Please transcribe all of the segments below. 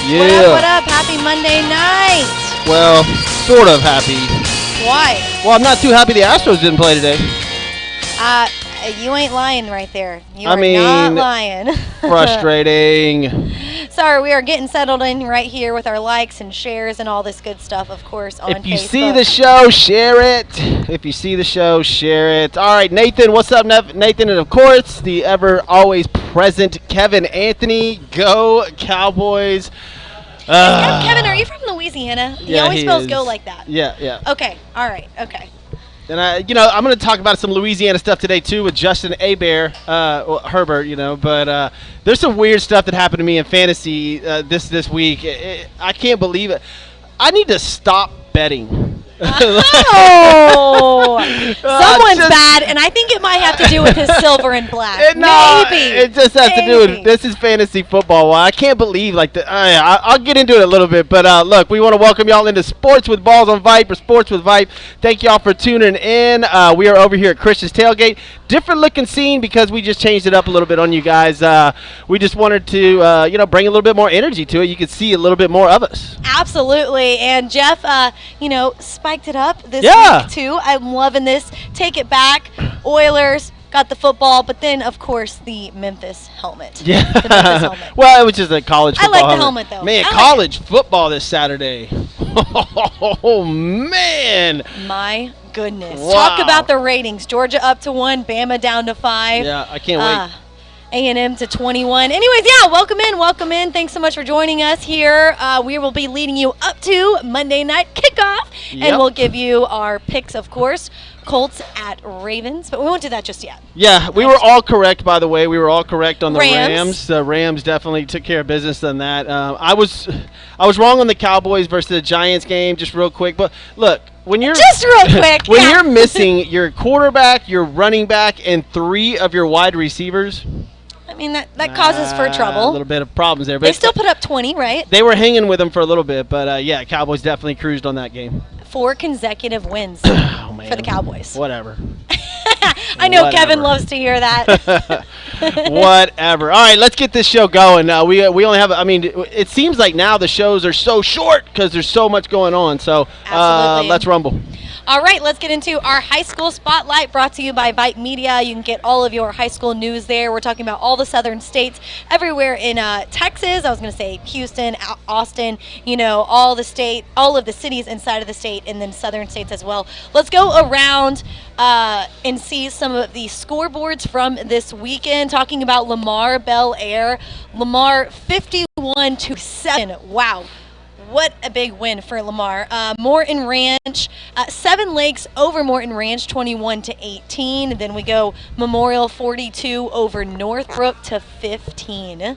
Yeah. What up? Happy Monday night. Well, sort of happy. Why? Well, I'm not too happy the Astros didn't play today. You ain't lying right there. You I are mean, not lying. Frustrating. Sorry, we are getting settled in right here with our likes and shares and all this good stuff, of course, on Facebook. If you see the show, share it. If you see the show, share it. All right, Nathan, what's up, Nathan? And, of course, the ever-always present Kevin Anthony. Go Cowboys. Kevin, are you from Louisiana? He always spells go like that. Yeah. Okay, all right, okay. And I'm going to talk about some Louisiana stuff today too with Justin Herbert, but there's some weird stuff that happened to me in fantasy this week. I can't believe it. I need to stop betting. Oh, someone's bad, and I think it might have to do with his silver and black. Maybe it just has to do with this is fantasy football. Well, I can't believe I'll get into it a little bit, but look, we want to welcome y'all into Sports with Balls on VYPE or Sports with VYPE. Thank y'all for tuning in. We are over here at Christian's Tailgate. Different looking scene because we just changed it up a little bit on you guys. We just wanted to bring a little bit more energy to it. You could see a little bit more of us. Absolutely, and Jeff, spiked it up this week too. I'm loving this. Take it back. Oilers got the football, but then of course the Memphis helmet. Yeah. The Memphis helmet. Well, it was just a college football. I like the helmet though. Man, college football this Saturday. Oh man. My goodness. Wow. Talk about the ratings. Georgia up to 1, Bama down to 5. Yeah, I can't wait. A&M to 21. Anyways, welcome in. Thanks so much for joining us here. We will be leading you up to Monday night kickoff, and we'll give you our picks, of course. Colts at Ravens, but we won't do that just yet. Yeah, we were all correct, by the way. We were all correct on the Rams. The Rams definitely took care of business on that. I was wrong on the Cowboys versus the Giants game, just real quick. But look, when you're just real quick, when you're missing your quarterback, your running back, and 3 of your wide receivers. I mean, that causes for trouble. A little bit of problems there. But they still put up 20, right? They were hanging with them for a little bit, but Cowboys definitely cruised on that game. 4 consecutive wins for the Cowboys. Whatever. I know Kevin loves to hear that. Whatever. All right, let's get this show going. We only have, it seems like now the shows are so short because there's so much going on. So let's rumble. All right, let's get into our high school spotlight brought to you by VYPE Media. You can get all of your high school news there. We're talking about all the southern states, everywhere in Texas. I was going to say Houston, Austin, all of the cities inside of the state, and then southern states as well. Let's go around and see some of the scoreboards from this weekend. Talking about Lamar Bel Air. Lamar 51-7. Wow. What a big win for Lamar. Morton Ranch, 7 Lakes over Morton Ranch, 21-18. Then we go Memorial 42 over Northbrook to 15.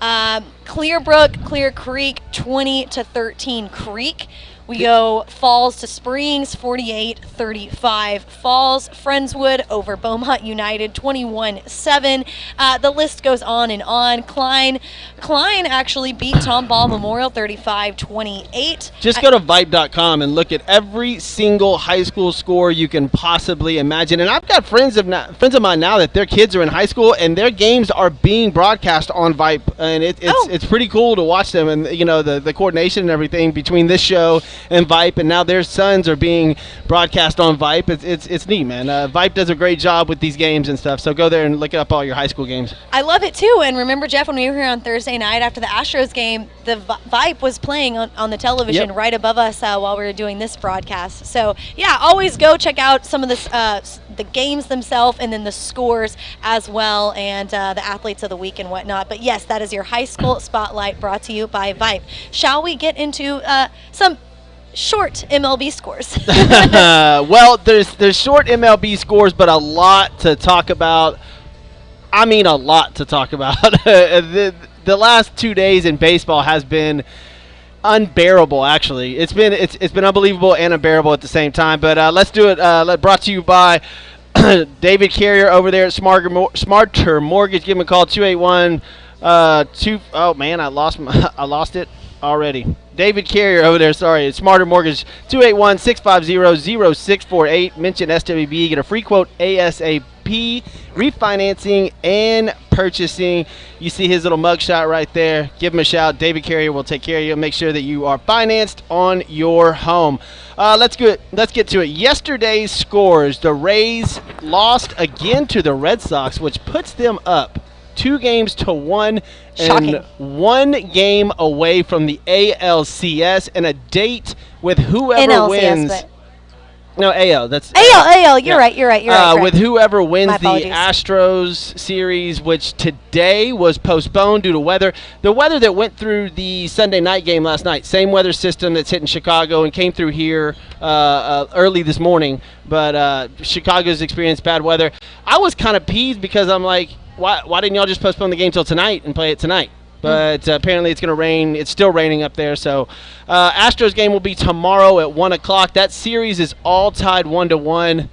Clearbrook, Clear Creek, 20-13 Creek. We go Falls to Springs, 48-35 Falls. Friendswood over Beaumont United, 21-7. The list goes on and on. Klein actually beat Tomball Memorial, 35-28. Just go to VYPE.com and look at every single high school score you can possibly imagine. And I've got friends of mine now that their kids are in high school and their games are being broadcast on VYPE, and it's pretty cool to watch them, and the coordination and everything between this show and VYPE, and now their sons are being broadcast on VYPE. It's neat, man. VYPE does a great job with these games and stuff, so go there and look up all your high school games. I love it too. And remember, Jeff, when we were here on Thursday night after the Astros game, the VYPE was playing on the television right above us while we were doing this broadcast. So always go check out some of this the games themselves and then the scores as well, and the athletes of the week and whatnot. But yes, that is your high school spotlight brought to you by VYPE. Shall we get into some short MLB scores? Well, there's short MLB scores, but a lot to talk about. I mean, a lot to talk about. The last 2 days in baseball has been unbearable. Actually, it's been unbelievable and unbearable at the same time. But let's do it. Brought to you by David Carrier over there at Smarter Mortgage. Give him a call, 281 Oh man, I lost it already. David Carrier over there, sorry. It's Smarter Mortgage, 281-650-0648. Mention SWB, get a free quote ASAP. VYPE, refinancing and purchasing. You see his little mugshot right there. Give him a shout. David Carrier will take care of you. Make sure that you are financed on your home. Let's get to it. Yesterday's scores. The Rays lost again to the Red Sox, which puts them up 2-1 Shocking. and 1 game away from the ALCS and a date with whoever NLCS, wins. but No, AL. That's AL. You're yeah. right. You're right. With whoever wins My the apologies. Astros series, which today was postponed due to weather. The weather that went through the Sunday night game last night, same weather system that's hitting Chicago and came through here early this morning. But Chicago's experienced bad weather. I was kind of peeved because I'm like, why didn't y'all just postpone the game till tonight and play it tonight? But apparently it's going to rain. It's still raining up there. So Astros game will be tomorrow at 1 o'clock. That series is all tied 1-1.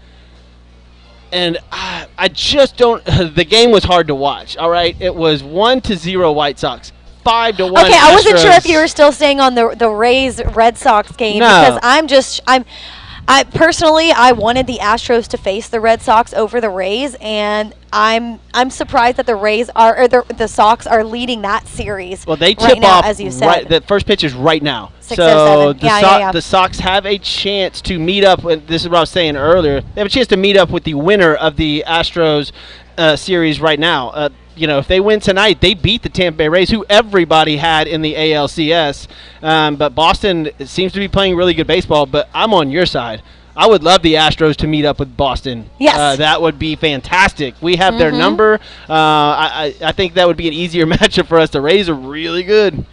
And I just don't – the game was hard to watch, all right? It was 1-0 White Sox. 5-1 Okay, I wasn't Astros. sure if you were still staying on the Rays Red Sox game No. because I personally wanted the Astros to face the Red Sox over the Rays, and I'm surprised that the Rays the Sox are leading that series. Well, they right tip now, off as you said. right. The first pitch is right now. 6:07. So Yeah. the Sox have a chance to meet up. This is what I was saying earlier. They have a chance to meet up with the winner of the Astros series right now. If they win tonight, they beat the Tampa Bay Rays, who everybody had in the ALCS. But Boston seems to be playing really good baseball. But I'm on your side. I would love the Astros to meet up with Boston. Yes. That would be fantastic. We have their number. I think that would be an easier matchup for us. The Rays are really good.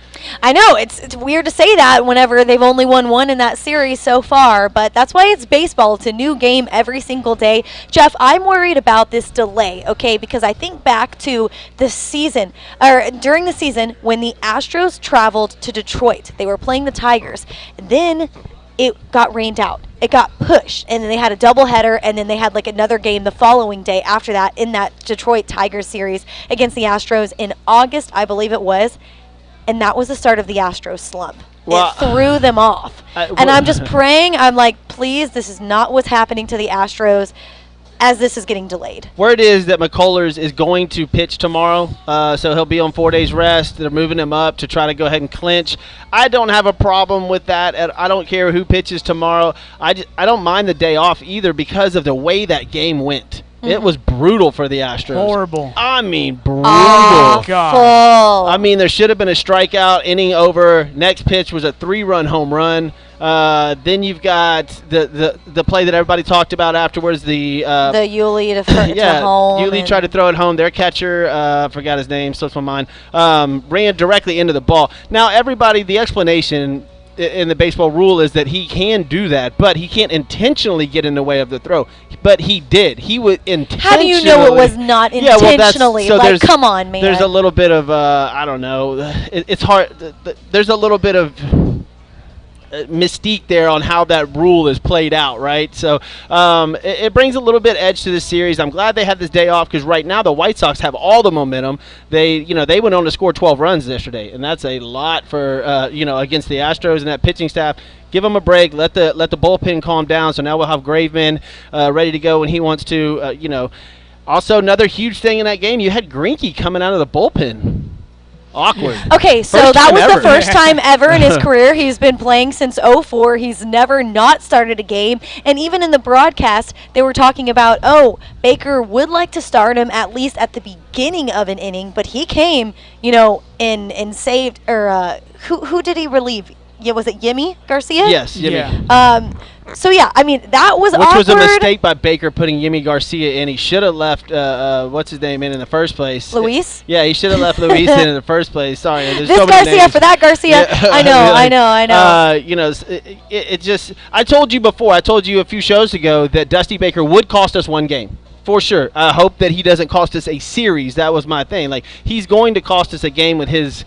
I know it's weird to say that whenever they've only won one in that series so far, but that's why it's baseball. It's a new game every single day. Jeff, I'm worried about this delay, okay, because I think back to the season, or during the season when the Astros traveled to Detroit. They were playing the Tigers. Then it got rained out. It got pushed, and then they had a doubleheader, and then they had like another game the following day after that in that Detroit Tigers series against the Astros in August, I believe it was. And that was the start of the Astros slump. Well, it threw them off. And I'm just praying. I'm like, please, this is not what's happening to the Astros as this is getting delayed. Word is that McCullers is going to pitch tomorrow, so he'll be on 4 days rest. They're moving him up to try to go ahead and clinch. I don't have a problem with that. I don't care who pitches tomorrow. I don't mind the day off either because of the way that game went. It was brutal for the Astros. Horrible. I mean, brutal. Awful. I mean, there should have been a strikeout, inning over. Next pitch was a 3-run home run. Then you've got the play that everybody talked about afterwards. The Yuli to home. Yuli tried to throw it home. Their catcher, forgot his name, slips my mind, ran directly into the ball. Now, everybody, the explanation in the baseball rule is that he can do that, but he can't intentionally get in the way of the throw. But he did. He would intentionally. How do you know it was not intentionally? Come on, man. There's a little bit of I don't know. It's hard. There's a little bit of mystique there on how that rule is played out, right? So it brings a little bit edge to this series. I'm glad they had this day off because right now the White Sox have all the momentum. They went on to score 12 runs yesterday, and that's a lot for against the Astros and that pitching staff. Give them a break. Let the bullpen calm down. So now we'll have Graveman ready to go when he wants to. Also, another huge thing in that game, you had Greinke coming out of the bullpen. Awkward. Okay, so First that time was ever. the first time ever in his career. He's been playing since 2004. He's never not started a game. And even in the broadcast, they were talking about, Baker would like to start him at least at the beginning of an inning, but he came, and saved, or who did he relieve? Yeah, was it Yimi Garcia? Yes, Yimi. Yeah. So, yeah, I mean, that was awkward. Which was a mistake by Baker putting Yimi Garcia in. He should have left, what's his name, in the first place. Luis? Yeah, he should have left Luis in the first place. Sorry. There's this so many Garcia names. for that Garcia. Yeah. I know. It just, I told you before, I told you a few shows ago that Dusty Baker would cost us one game. For sure. I hope that he doesn't cost us a series. That was my thing. Like, he's going to cost us a game with his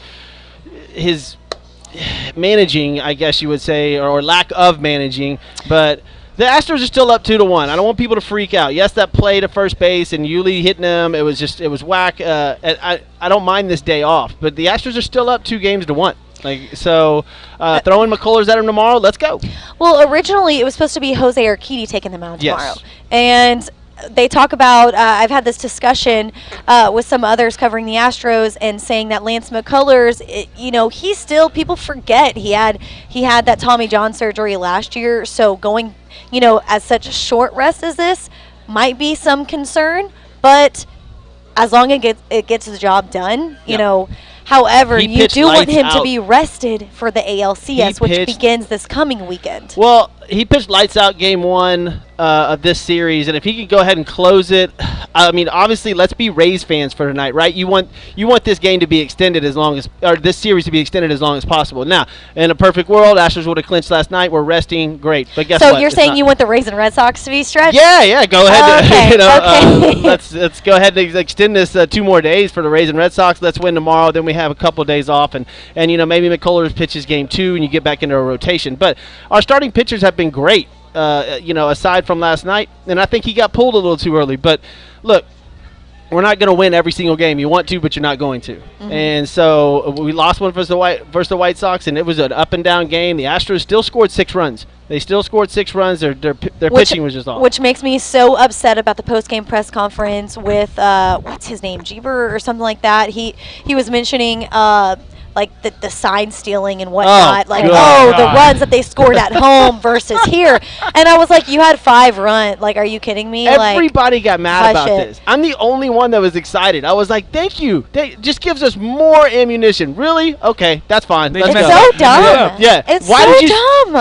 managing, I guess you would say, or lack of managing, but the Astros are still up 2-1. I don't want people to freak out. Yes, that play to first base and Yuli hitting them, it was whack. I don't mind this day off, but the Astros are still up 2-1. Throwing McCullers at him tomorrow, let's go. Well, originally it was supposed to be Jose Urquidy taking them out tomorrow. Yes. And they talk about, I've had this discussion with some others covering the Astros and saying that Lance McCullers, he's still, people forget he had that Tommy John surgery last year. So going, as such a short rest as this might be some concern, but as long as it gets the job done, However, you do want him to be rested for the ALCS, which begins this coming weekend. Well, he pitched lights out game 1 of this series, and if he can go ahead and close it, I mean, obviously, let's be Rays fans for tonight, right? You want this game to be extended or this series to be extended as long as possible. Now, in a perfect world, Astros would have clinched last night. We're resting, great. But guess what? So you're saying you want the Rays and Red Sox to be stretched? Yeah. Go ahead. Okay. Let's go ahead and extend this 2 more days for the Rays and Red Sox. Let's win tomorrow. Then we have a couple of days off, and maybe McCullers pitches game 2, and you get back into a rotation. But our starting pitchers have been great. Aside from last night, and I think he got pulled a little too early. But look, we're not going to win every single game. You want to, but you're not going to. Mm-hmm. And so we lost one versus the White Sox, and it was an up and down game. The Astros still scored 6 runs. They still scored 6 runs. Their pitching was just off. Which makes me so upset about the post-game press conference with what's his name, Jeeber or something like that. He was mentioning like the sign stealing and whatnot, the runs that they scored at home versus here. And I was like, you had 5 runs. Like, are you kidding me? Everybody got mad about this. I'm the only one that was excited. I was like, thank you. It just gives us more ammunition. Really? Okay, that's fine. It's so dumb. Yeah. It's dumb.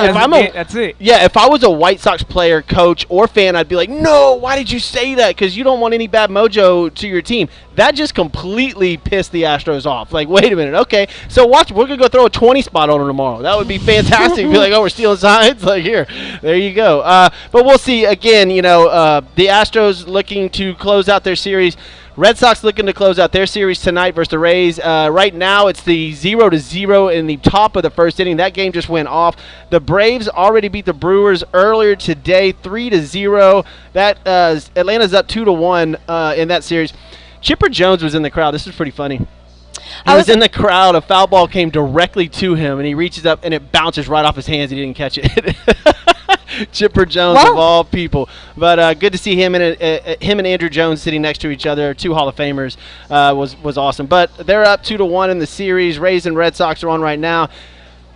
That's it. Yeah, if I was a White Sox player, coach, or fan, I'd be like, no, why did you say that? Because you don't want any bad mojo to your team. That just completely pissed the Astros off. Like, wait a minute. Okay. So watch, we're going to go throw a 20 spot on them tomorrow. That would be fantastic. Be like, oh, we're stealing signs? Like, here. There you go. But we'll see. Again, the Astros looking to close out their series. Red Sox looking to close out their series tonight versus the Rays. Right now, it's the 0-0 in the top of the first inning. That game just went off. The Braves already beat the Brewers earlier today, 3-0. That Atlanta's up 2-1 in that series. Chipper Jones was in the crowd. This is pretty funny. He was in the crowd. A foul ball came directly to him, and he reaches up, and it bounces right off his hands. He didn't catch it. Chipper Jones, of all people. But good to see him and Andrew Jones sitting next to each other. 2 Hall of Famers was awesome. But they're up 2-1 in the series. Rays and Red Sox are on right now.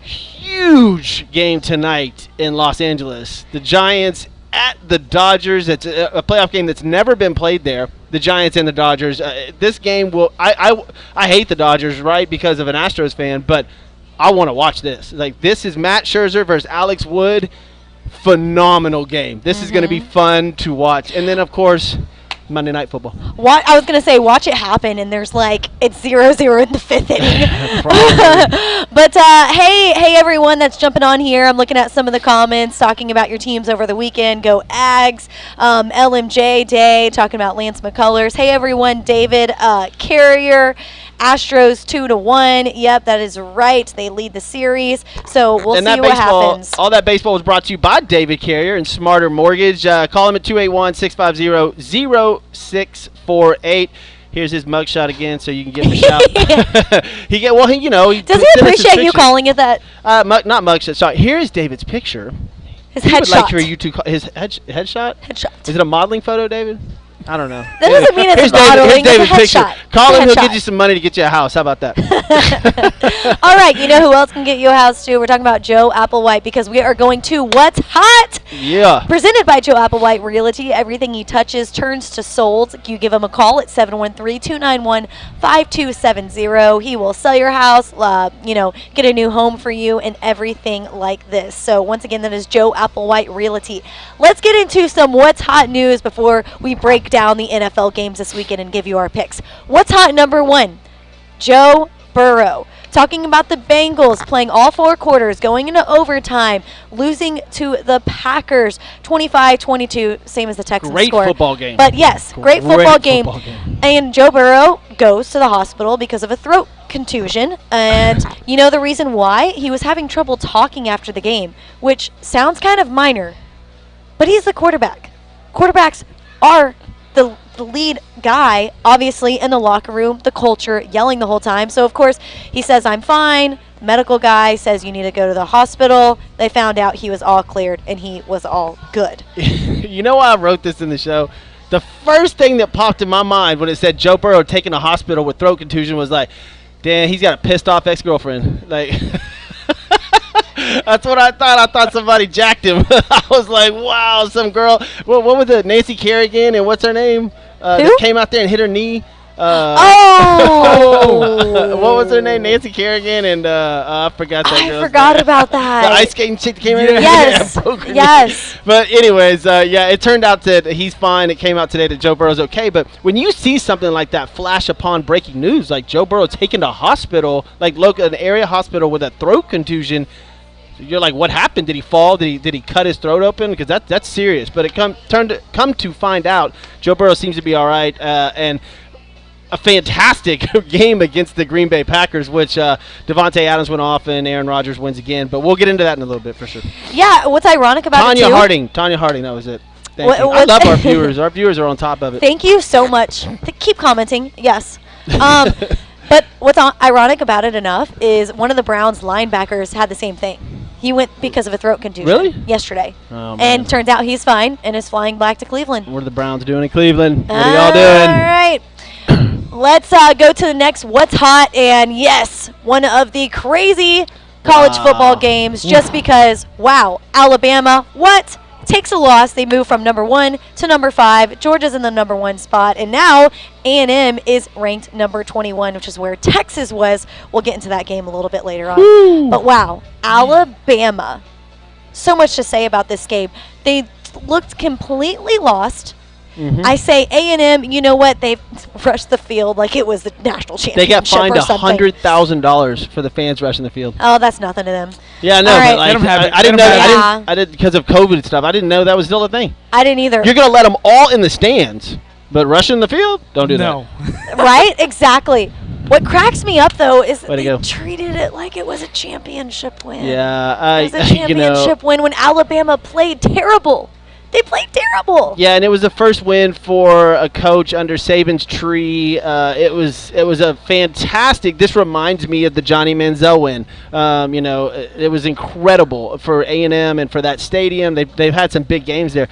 Huge game tonight in Los Angeles. The Giants at the Dodgers. It's a playoff game that's never been played there. The Giants and the Dodgers. This game will. I hate the Dodgers, right, because of an Astros fan, but I want to watch this. Like, this is Matt Scherzer versus Alex Wood. Phenomenal game. This is going to be fun to watch. And then, of course, Monday Night Football. I was going to say, watch it happen, and there's it's 0-0 in the 5th inning. But, hey, everyone that's jumping on here. I'm looking at some of the comments talking about your teams over the weekend. Go Ags. LMJ Day talking about Lance McCullers. Hey, everyone. David Carrier. Astros 2-1. Yep, that is right. They lead the series. So we'll see what happens. All that baseball was brought to you by David Carrier and Smarter Mortgage. Call him at 281-650-0648. Here's his mugshot again, so you can give him a shout. Does he appreciate you calling it that? Not mugshot. Sorry. Here is David's picture. His headshot. Like for you to his headshot. Headshot. Is it a modeling photo, David? I don't know. That doesn't mean it's modeling. Here's David's it's a picture. Call him. He'll get you some money to get you a house. How about that? All right. You know who else can get you a house, too? We're talking about Joe Applewhite because we are going to What's Hot? Yeah. Presented by Joe Applewhite Realty. Everything he touches turns to sold. You give him a call at 713-291-5270. He will sell your house, get a new home for you and everything like this. So, once again, that is Joe Applewhite Realty. Let's get into some What's Hot news before we break down the NFL games this weekend and give you our picks. What's hot number 1? Joe Burrow. Talking about the Bengals playing all 4 quarters, going into overtime, losing to the Packers 25-22, same as the Texans score. Great football game. But yes, great football game. And Joe Burrow goes to the hospital because of a throat contusion. And you know the reason why? He was having trouble talking after the game, which sounds kind of minor. But he's the quarterback. Quarterbacks are the lead guy, obviously, in the locker room, the culture, yelling the whole time. So, of course, he says, I'm fine. The medical guy says you need to go to the hospital. They found out he was all cleared, and he was all good. You know why I wrote this in the show? The first thing that popped in my mind when it said Joe Burrow taken to hospital with throat contusion was like, damn, he's got a pissed off ex-girlfriend. Like, that's what I thought. I thought somebody jacked him. I was like, wow, some girl. What was it? Nancy Kerrigan and what's her name? That came out there and hit her knee. Oh! What was her name? Nancy Kerrigan and I forgot that. I forgot about that. The ice skating chick that came in. Yes. Yes. But anyways, yeah, it turned out that he's fine. It came out today that Joe Burrow's okay. But when you see something like that flash upon breaking news, like Joe Burrow taken to hospital, like an area hospital with a throat contusion, you're like, what happened? Did he fall? Did he cut his throat open? Because that's serious. But it come to find out, Joe Burrow seems to be all right, and a fantastic game against the Green Bay Packers, which Devontae Adams went off and Aaron Rodgers wins again. But we'll get into that in a little bit for sure. Yeah, what's ironic about Tanya it, too? Tanya Harding, that was it. Thank you. I love our viewers. Our viewers are on top of it. Thank you so much. Keep commenting. Yes. But what's ironic about it enough is one of the Browns linebackers had the same thing. He went because of a throat contusion. Really? Yesterday. Oh, and turns out he's fine and is flying back to Cleveland. What are the Browns doing in Cleveland? What are y'all doing? All right. Let's go to the next What's Hot. And, yes, one of the crazy college football games just because, wow, Alabama, what? Takes a loss. They move from number 1 to number 5. Georgia's in the number 1 spot. And now A&M is ranked number 21, which is where Texas was. We'll get into that game a little bit later on. Woo. But, wow, Alabama. So much to say about this game. They looked completely lost. Mm-hmm. I say A&M, you know what? They rushed the field like it was the national championship. They got fined $100,000 for the fans rushing the field. Oh, that's nothing to them. Yeah, I know. Right. But like, I didn't know. I didn't because of COVID and stuff. I didn't know that was still a thing. I didn't either. You're gonna let them all in the stands, but rushing the field? Don't do that. Right? Exactly. What cracks me up, though, is that Way to they go. treated it like it was a championship win. Yeah, it was a championship win when Alabama played terrible. They played terrible. Yeah, and it was the first win for a coach under Saban's tree. It was a fantastic. This reminds me of the Johnny Manziel win. It was incredible for A&M and for that stadium. They've had some big games there.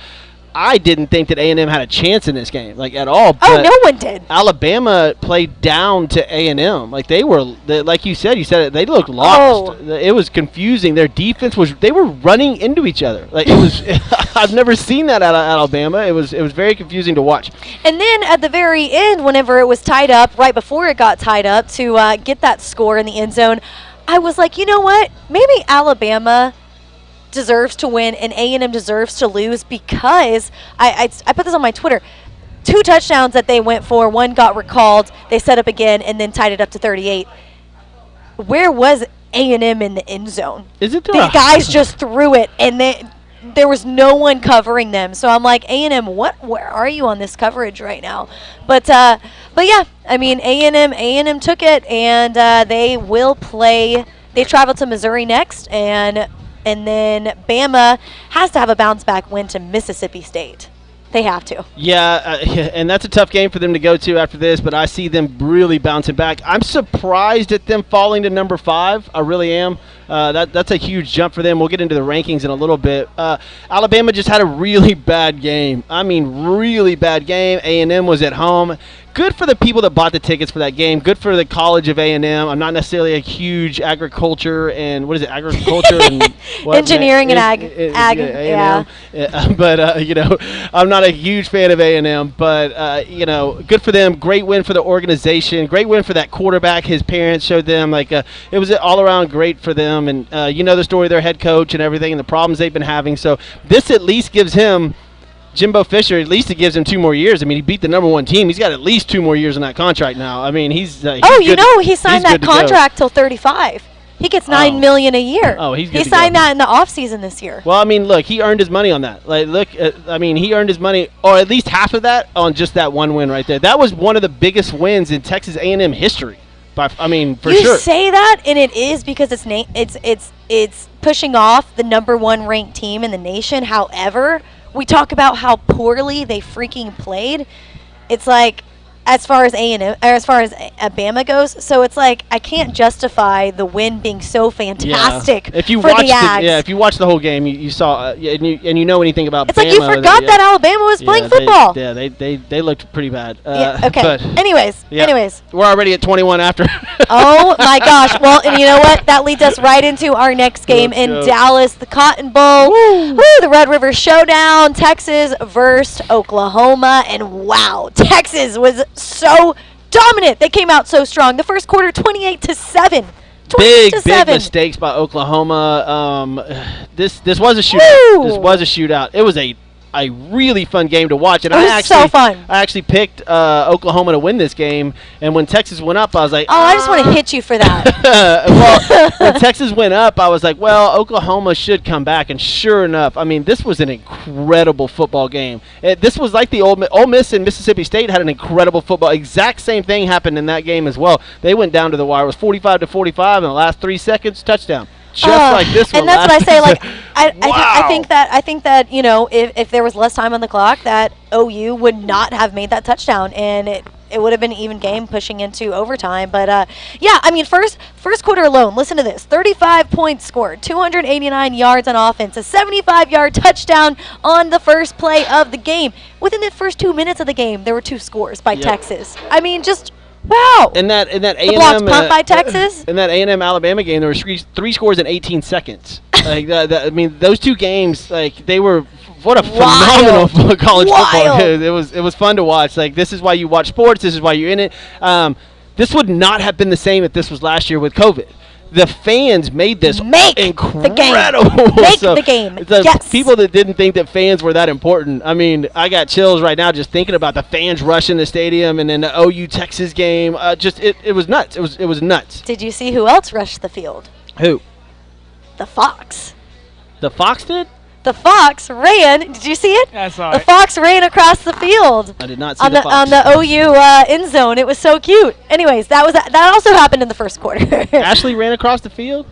I didn't think that A&M had a chance in this game, like at all. Oh, no one did. Alabama played down to A&M. Like they were, like you said it. They looked lost. Oh. It was confusing. Their defense they were running into each other. Like it was. I've never seen that out of Alabama. It was very confusing to watch. And then at the very end, whenever it was tied up, right before it got tied up, to get that score in the end zone, I was like, you know what? Maybe Alabama deserves to win and A&M deserves to lose because I put this on my Twitter. 2 touchdowns that they went for, one got recalled, they set up again and then tied it up to 38. Where was A&M in the end zone? Is it the guys just threw it and there was no one covering them. So I'm like, A&M, where are you on this coverage right now? But yeah, I mean A&M took it and they will play. They travel to Missouri next and then Bama has to have a bounce-back win to Mississippi State. They have to. Yeah, and that's a tough game for them to go to after this, but I see them really bouncing back. I'm surprised at them falling to number 5. I really am. That's a huge jump for them. We'll get into the rankings in a little bit. Alabama just had a really bad game. I mean, really bad game. A&M was at home. Good for the people that bought the tickets for that game. Good for the College of A&M. I'm not necessarily a huge agriculture and agriculture and what, engineering and ag. Yeah. But I'm not a huge fan of A&M. But good for them. Great win for the organization. Great win for that quarterback. His parents showed them it was all around great for them. And the story of their head coach and everything and the problems they've been having. So this at least gives him. Jimbo Fisher, at least it gives him 2 more years. I mean, he beat the number 1 team. He's got at least 2 more years on that contract now. I mean, he's he signed that contract till 35. He gets $9 million a year. Oh, he's good. He signed that in the offseason this year. Well, I mean, look, he earned his money on that. He earned his money, or at least half of that, on just that one win right there. That was one of the biggest wins in Texas A&M history. For sure. You say that, and it is because it's pushing off the number 1 ranked team in the nation. However, we talk about how poorly they freaking played. It's like as far as A&M, or as far as Bama goes. So it's like I can't justify the win being so fantastic If you for watched the Ags. if you watched the whole game, you saw and you know anything about It's Bama. like you forgot that Alabama was playing football. They looked pretty bad. Okay. But, anyways, we're already at 21 after. Oh my gosh! Well, and you know what? That leads us right into our next game in Dallas, the Cotton Bowl. Woo, the Red River Showdown, Texas versus Oklahoma, and wow, Texas was so dominant. They came out so strong. The first quarter, 28-7. Big mistakes by Oklahoma. This was a shootout. Woo! This was a shootout. It was a really fun game to watch, and it was so fun. I actually picked Oklahoma to win this game, and when Texas went up, I was like, "Oh, I just want to hit you for that." Well, when Texas went up, I was like, "Well, Oklahoma should come back," and sure enough, I mean, this was an incredible football game. This was like the Ole Miss and Mississippi State had an incredible football. Exact same thing happened in that game as well. They went down to the wire. It was 45-45 in the last 3 seconds, touchdown. Just like this one. And that's what I say. Like, I think that if there was less time on the clock, that OU would not have made that touchdown, and it would have been an even game pushing into overtime. But yeah, I mean, first quarter alone. Listen to this: 35 points scored, 289 yards on offense, a 75-yard touchdown on the first play of the game. Within the first 2 minutes of the game, there were 2 scores by Texas. I mean, just. Wow! In that A&M blocked punt by Texas. In that A&M Alabama game, there were 3 scores in 18 seconds. Like I mean, those 2 games, like they were what a phenomenal college football. It was fun to watch. Like this is why you watch sports. This is why you're in it. This would not have been the same if this was last year with COVID. The fans made this incredible. The game. Yes. People that didn't think that fans were that important. I mean, I got chills right now just thinking about the fans rushing the stadium, and then the OU Texas game. It was nuts. It was nuts. Did you see who else rushed the field? Who? The Fox. The Fox did? The Fox ran. Did you see it? Yeah, I saw it. The Fox ran across the field. I did not see the Fox. On the OU end zone. It was so cute. Anyways, that also happened in the first quarter. Ashley ran across the field?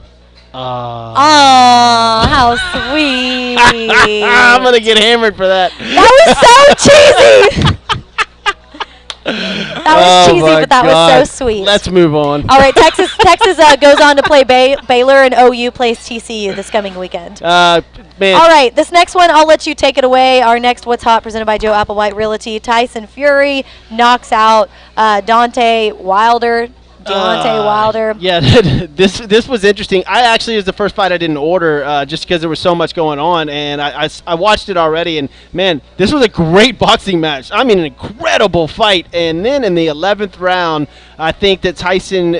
Oh, how sweet. I'm going to get hammered for that. That was so cheesy. That was cheesy, but that was so sweet. Let's move on. All right, Texas goes on to play Baylor, and OU plays TCU this coming weekend. Man. All right, this next one, I'll let you take it away. Our next What's Hot, presented by Joe Applewhite Realty. Tyson Fury knocks out Dante Wilder. Wilder. Yeah, this was interesting. It was the first fight I didn't order just because there was so much going on, and I watched it already, and man, this was a great boxing match. I mean, an incredible fight. And then in the 11th round, I think that Tyson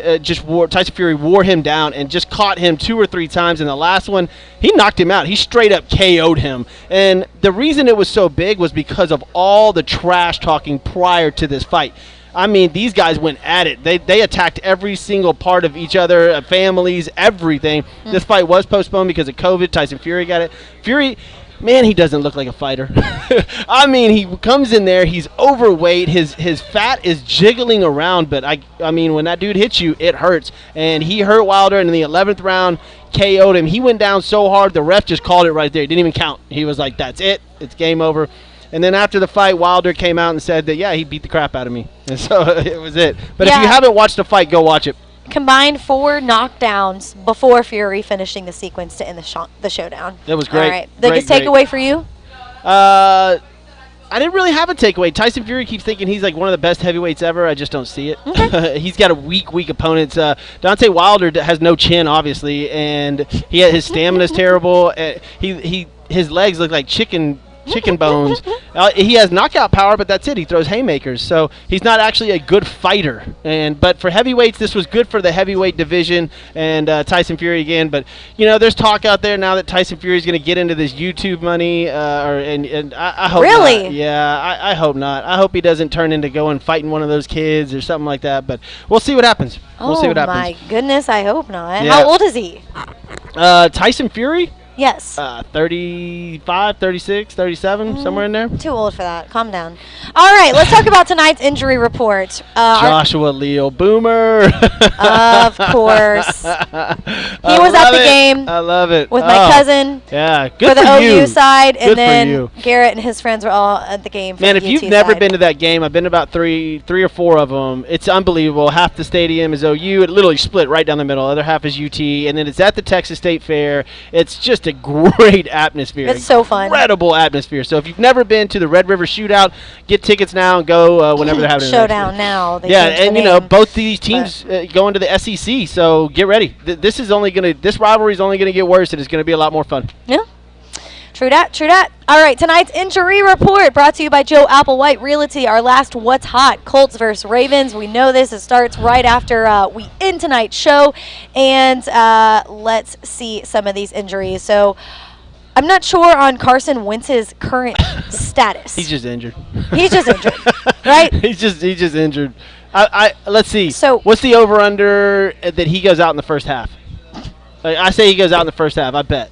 Fury wore him down and just caught him 2 or 3 times. In the last one, he knocked him out. He straight up KO'd him. And the reason it was so big was because of all the trash talking prior to this fight. I mean, these guys went at it. They attacked every single part of each other, families, everything. This fight was postponed because of COVID. Tyson Fury got it. Fury, man, he doesn't look like a fighter. I mean, he comes in there, he's overweight, his fat is jiggling around, but I mean, when that dude hits you, it hurts. And he hurt Wilder, and in the 11th round, KO'd him. He went down so hard, the ref just called it right there. He didn't even count. He was like, that's it. It's game over. And then after the fight, Wilder came out and said that, yeah, he beat the crap out of me. And so it was it. But if you haven't watched the fight, go watch it. Combined 4 knockdowns before Fury finishing the sequence to end the showdown. That was great. All right. Biggest takeaway for you? I didn't really have a takeaway. Tyson Fury keeps thinking he's like one of the best heavyweights ever. I just don't see it. Okay. He's got a weak opponent. Dante Wilder has no chin, obviously, and his stamina's terrible. His legs look like chicken bones. He has knockout power, but that's it. He throws haymakers, so he's not actually a good fighter. But for heavyweights, this was good for the heavyweight division and Tyson Fury again. But there's talk out there now that Tyson Fury is going to get into this YouTube money, and I hope really. Not. Yeah, I hope not. I hope he doesn't turn into going fighting one of those kids or something like that. But we'll see what happens. We'll see what happens. Oh my goodness, I hope not. Yeah. How old is he? Tyson Fury. Yes. 35, 36, 37, somewhere in there. Too old for that. Calm down. All right, let's talk about tonight's injury report. Joshua Leal, boomer. Of course. He was at the game. I love it. With my cousin. Yeah, good for the you. OU side, good and then for you. Garrett and his friends were all at the game. For Man, the if you've UT never side. been to that game, I've been to about three or four of them. It's unbelievable. Half the stadium is OU. It literally split right down the middle. The other half is UT, and then it's at the Texas State Fair. It's just a great atmosphere. It's so fun. Incredible atmosphere. So if you've never been to the Red River Shootout, get tickets now and go whenever they're having Showdown now. They yeah, changed and the you know name. both these teams go into the SEC, so get ready. This rivalry is only gonna get worse, and it's gonna be a lot more fun. Yeah. True that, true that. All right, tonight's injury report brought to you by Joe Applewhite Realty. Our last What's Hot, Colts versus Ravens. We know this. It starts right after we end tonight's show. And let's see some of these injuries. So I'm not sure on Carson Wentz's current status. He's just injured. He's just injured, right? He's just injured. Let's see. So what's the over/under that he goes out in the first half? I say he goes out in the first half. I bet.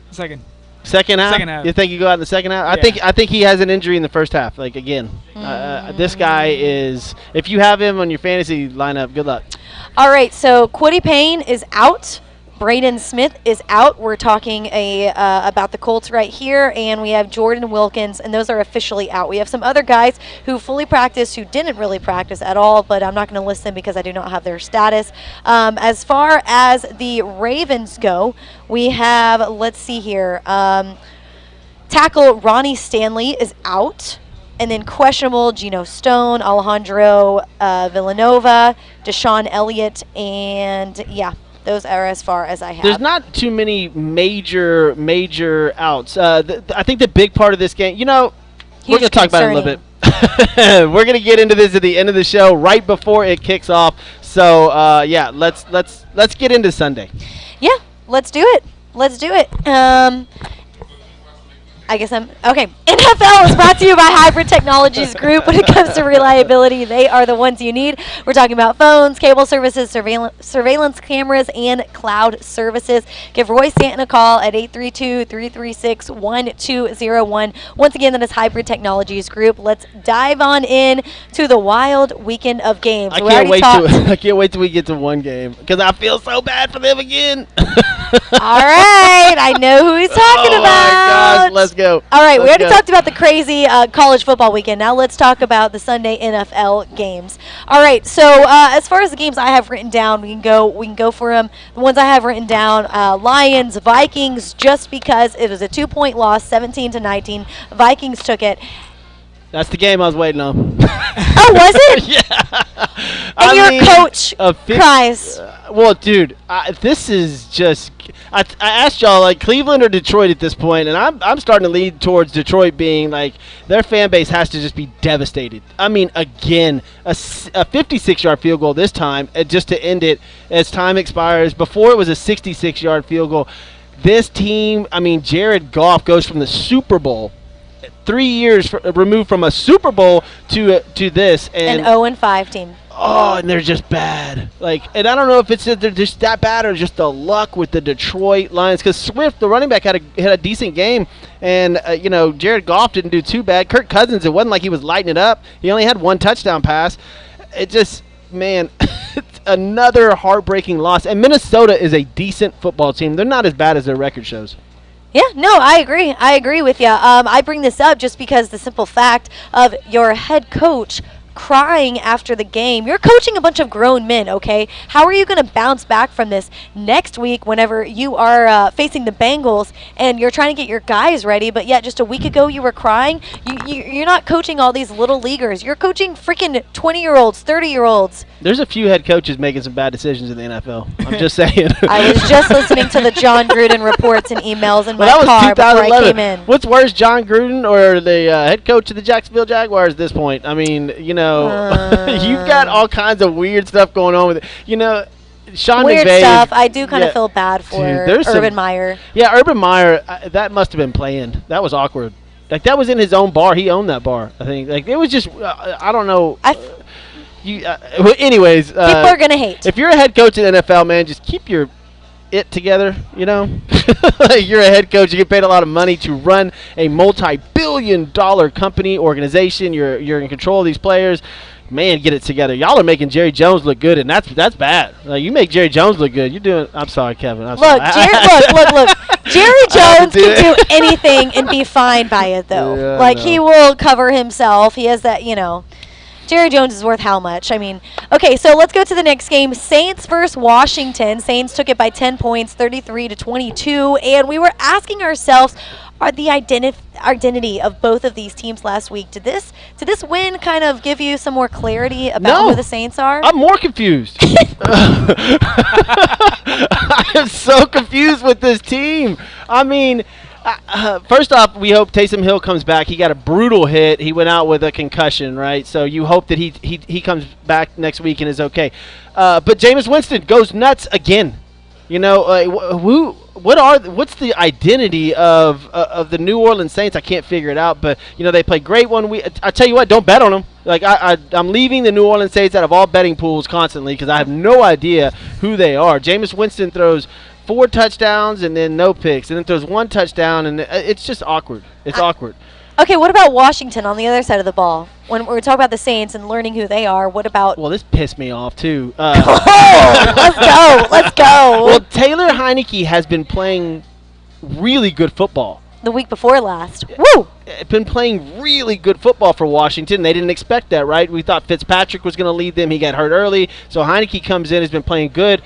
Second. Second half? Second half. You think you go out in the second half? Yeah. I think he has an injury in the first half. Like again, this guy is. If you have him on your fantasy lineup, good luck. All right, so Quiddy Payne is out. Braden Smith is out. We're talking about the Colts right here, and we have Jordan Wilkins, and those are officially out. We have some other guys who fully practiced, who didn't really practice at all, but I'm not going to list them because I do not have their status. As far as the Ravens go, we have, let's see here, tackle Ronnie Stanley is out. And then questionable, Geno Stone, Alejandro Villanova, Deshaun Elliott, and yeah. Those are as far as I have. There's not too many major outs. I think the big part of this game, we're going to talk about it a little bit. We're going to get into this at the end of the show, right before it kicks off. So let's get into Sunday. Yeah, let's do it. Let's do it. I guess I'm okay. NFL is brought to you by Hybrid Technologies Group. When it comes to reliability, they are the ones you need. We're talking about phones, cable services, surveillance cameras, and cloud services. Give Roy Stanton a call at 832-336-1201. Once again, that is Hybrid Technologies Group. Let's dive on in to the wild weekend of games. I can't wait till we get to one game because I feel so bad for them again. All right, I know who he's talking about. My gosh, let's go. All right, we already talked about the crazy college football weekend. Now let's talk about the Sunday NFL games. All right, so as far as the games I have written down, we can go for them. The ones I have written down: Lions, Vikings, just because it was a 2-point loss, 17-19. Vikings took it. That's the game I was waiting on. Oh, was it? Yeah. And your coach cries. Well, dude, this is just. I asked y'all like Cleveland or Detroit at this point, and I'm starting to lean towards Detroit being like their fan base has to just be devastated. I mean, again, a 56-yard field goal this time, just to end it as time expires. Before it was a 66-yard field goal. This team, I mean, Jared Goff goes from the Super Bowl. 3 years removed from a Super Bowl to this, and an 0-5 team. Oh, and they're just bad. And I don't know if it's that they're just that bad or just the luck with the Detroit Lions. Because Swift, the running back, had a decent game, and Jared Goff didn't do too bad. Kirk Cousins, it wasn't like he was lighting it up. He only had one touchdown pass. It just, man, it's another heartbreaking loss. And Minnesota is a decent football team. They're not as bad as their record shows. Yeah, no, I agree. I agree with you. I bring this up just because the simple fact of your head coach crying after the game. You're coaching a bunch of grown men, okay? How are you going to bounce back from this next week whenever you are facing the Bengals and you're trying to get your guys ready, but yet just a week ago you were crying? You're not coaching all these little leaguers. You're coaching freaking 20-year-olds, 30-year-olds. There's a few head coaches making some bad decisions in the NFL. I'm just saying. I was just listening to the John Gruden reports and emails in my that was car before I came in. What's worse, John Gruden or the head coach of the Jacksonville Jaguars at this point? I mean, you've got all kinds of weird stuff going on with it. Sean weird McVay, stuff. I do kind of feel bad for Urban Meyer. Yeah, Urban Meyer, that must have been planned. That was awkward. That was in his own bar. He owned that bar, I think. It was just, I don't know. Anyways. People are going to hate. If you're a head coach in the NFL, man, just keep your it together, you know? You're a head coach. You get paid a lot of money to run a multi-billion-dollar company, organization. You're in control of these players. Man, get it together. Y'all are making Jerry Jones look good, and that's bad. Like, you make Jerry Jones look good. You're doing – I'm sorry, Kevin. I'm sorry. Look. Jerry Jones can do anything and be fine by it, though. Yeah, like, he will cover himself. He has that, Jerry Jones is worth how much? I mean, okay, so let's go to the next game. Saints versus Washington. Saints took it by 10 points, 33-22. And we were asking ourselves, are the identity of both of these teams last week, did this win kind of give you some more clarity about who the Saints are? I'm more confused. I am so confused with this team. I mean, first off, we hope Taysom Hill comes back. He got a brutal hit. He went out with a concussion, right? So you hope that he comes back next week and is okay. But Jameis Winston goes nuts again. What's the identity of the New Orleans Saints? I can't figure it out. But they play great one week. I tell you what, don't bet on them. Like I'm leaving the New Orleans Saints out of all betting pools constantly because I have no idea who they are. Jameis Winston throws 4 touchdowns and then no picks, and then throws 1 touchdown, and it's just awkward. It's awkward. Okay, what about Washington on the other side of the ball? When we're talking about the Saints and learning who they are, what about... Well, this pissed me off, too. Let's go. Well, Taylor Heineke has been playing really good football. The week before last. Woo! Been playing really good football for Washington. They didn't expect that, right? We thought Fitzpatrick was going to lead them. He got hurt early. So Heineke comes in, has been playing good.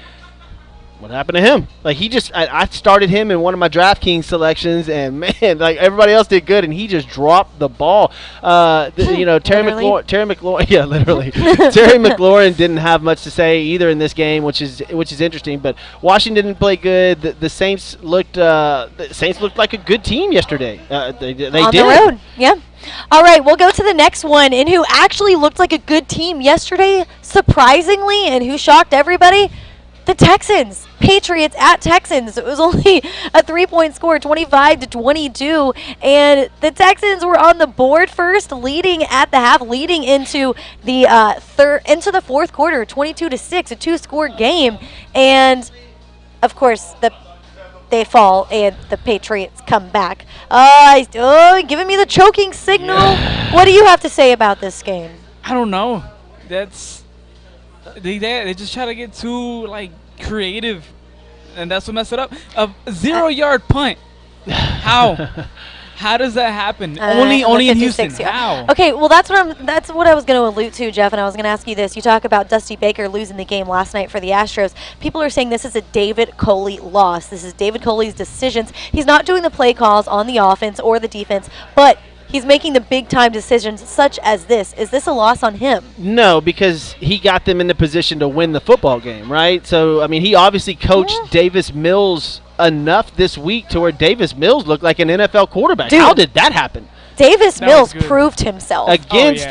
What happened to him? Like, I started him in one of my DraftKings selections, and man, like everybody else did good, and he just dropped the ball. Terry McLaurin, yeah, literally. Terry McLaurin didn't have much to say either in this game, which is interesting. But Washington didn't play good. The Saints looked like a good team yesterday. They did on the road, yeah. All right, we'll go to the next one, and who actually looked like a good team yesterday, surprisingly, and who shocked everybody. The Texans, Patriots at Texans. It was only a 3-point score, 25-22, and the Texans were on the board first, leading at the half, leading into the fourth quarter, 22-6, a 2-score game, and of course they fall and the Patriots come back. Giving me the choking signal. What do you have to say about this game? I don't know. They just try to get too creative, and that's what messed it up. A 0-yard punt. How does that happen? Only in Houston. How? Okay, well that's what I was going to allude to, Jeff, and I was going to ask you this. You talk about Dusty Baker losing the game last night for the Astros. People are saying this is a David Coley loss. This is David Coley's decisions. He's not doing the play calls on the offense or the defense, but he's making the big-time decisions such as this. Is this a loss on him? No, because he got them in the position to win the football game, right? So, I mean, he obviously coached Davis Mills enough this week to where Davis Mills looked like an NFL quarterback. Dude, how did that happen? Davis Mills proved himself. Against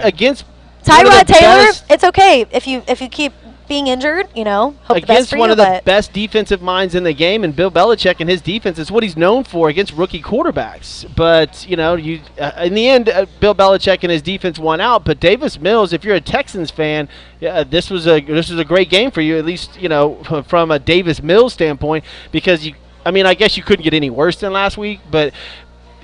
Tyrod Taylor, it's okay if you keep being injured, hope the best against for one you, of the best defensive minds in the game, and Bill Belichick and his defense is what he's known for against rookie quarterbacks. But in the end, Bill Belichick and his defense won out. But Davis Mills, if you're a Texans fan, this was a great game for you, at least from a Davis Mills standpoint, because I guess you couldn't get any worse than last week, but.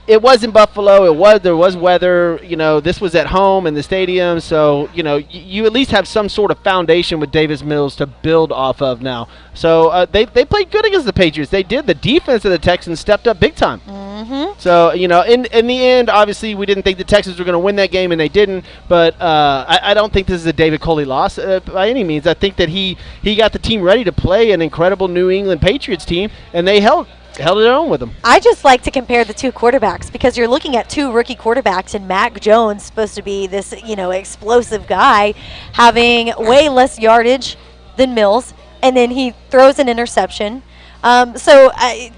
It was in Buffalo. There was weather. This was at home in the stadium. So, you at least have some sort of foundation with Davis Mills to build off of now. So, they played good against the Patriots. They did. The defense of the Texans stepped up big time. Mm-hmm. So, in the end, obviously, we didn't think the Texans were going to win that game, and they didn't. But I don't think this is a David Coley loss by any means. I think that he got the team ready to play an incredible New England Patriots team, and they held it on with them. I just like to compare the two quarterbacks because you're looking at two rookie quarterbacks, and Mac Jones supposed to be this, explosive guy, having way less yardage than Mills, and then he throws an interception. So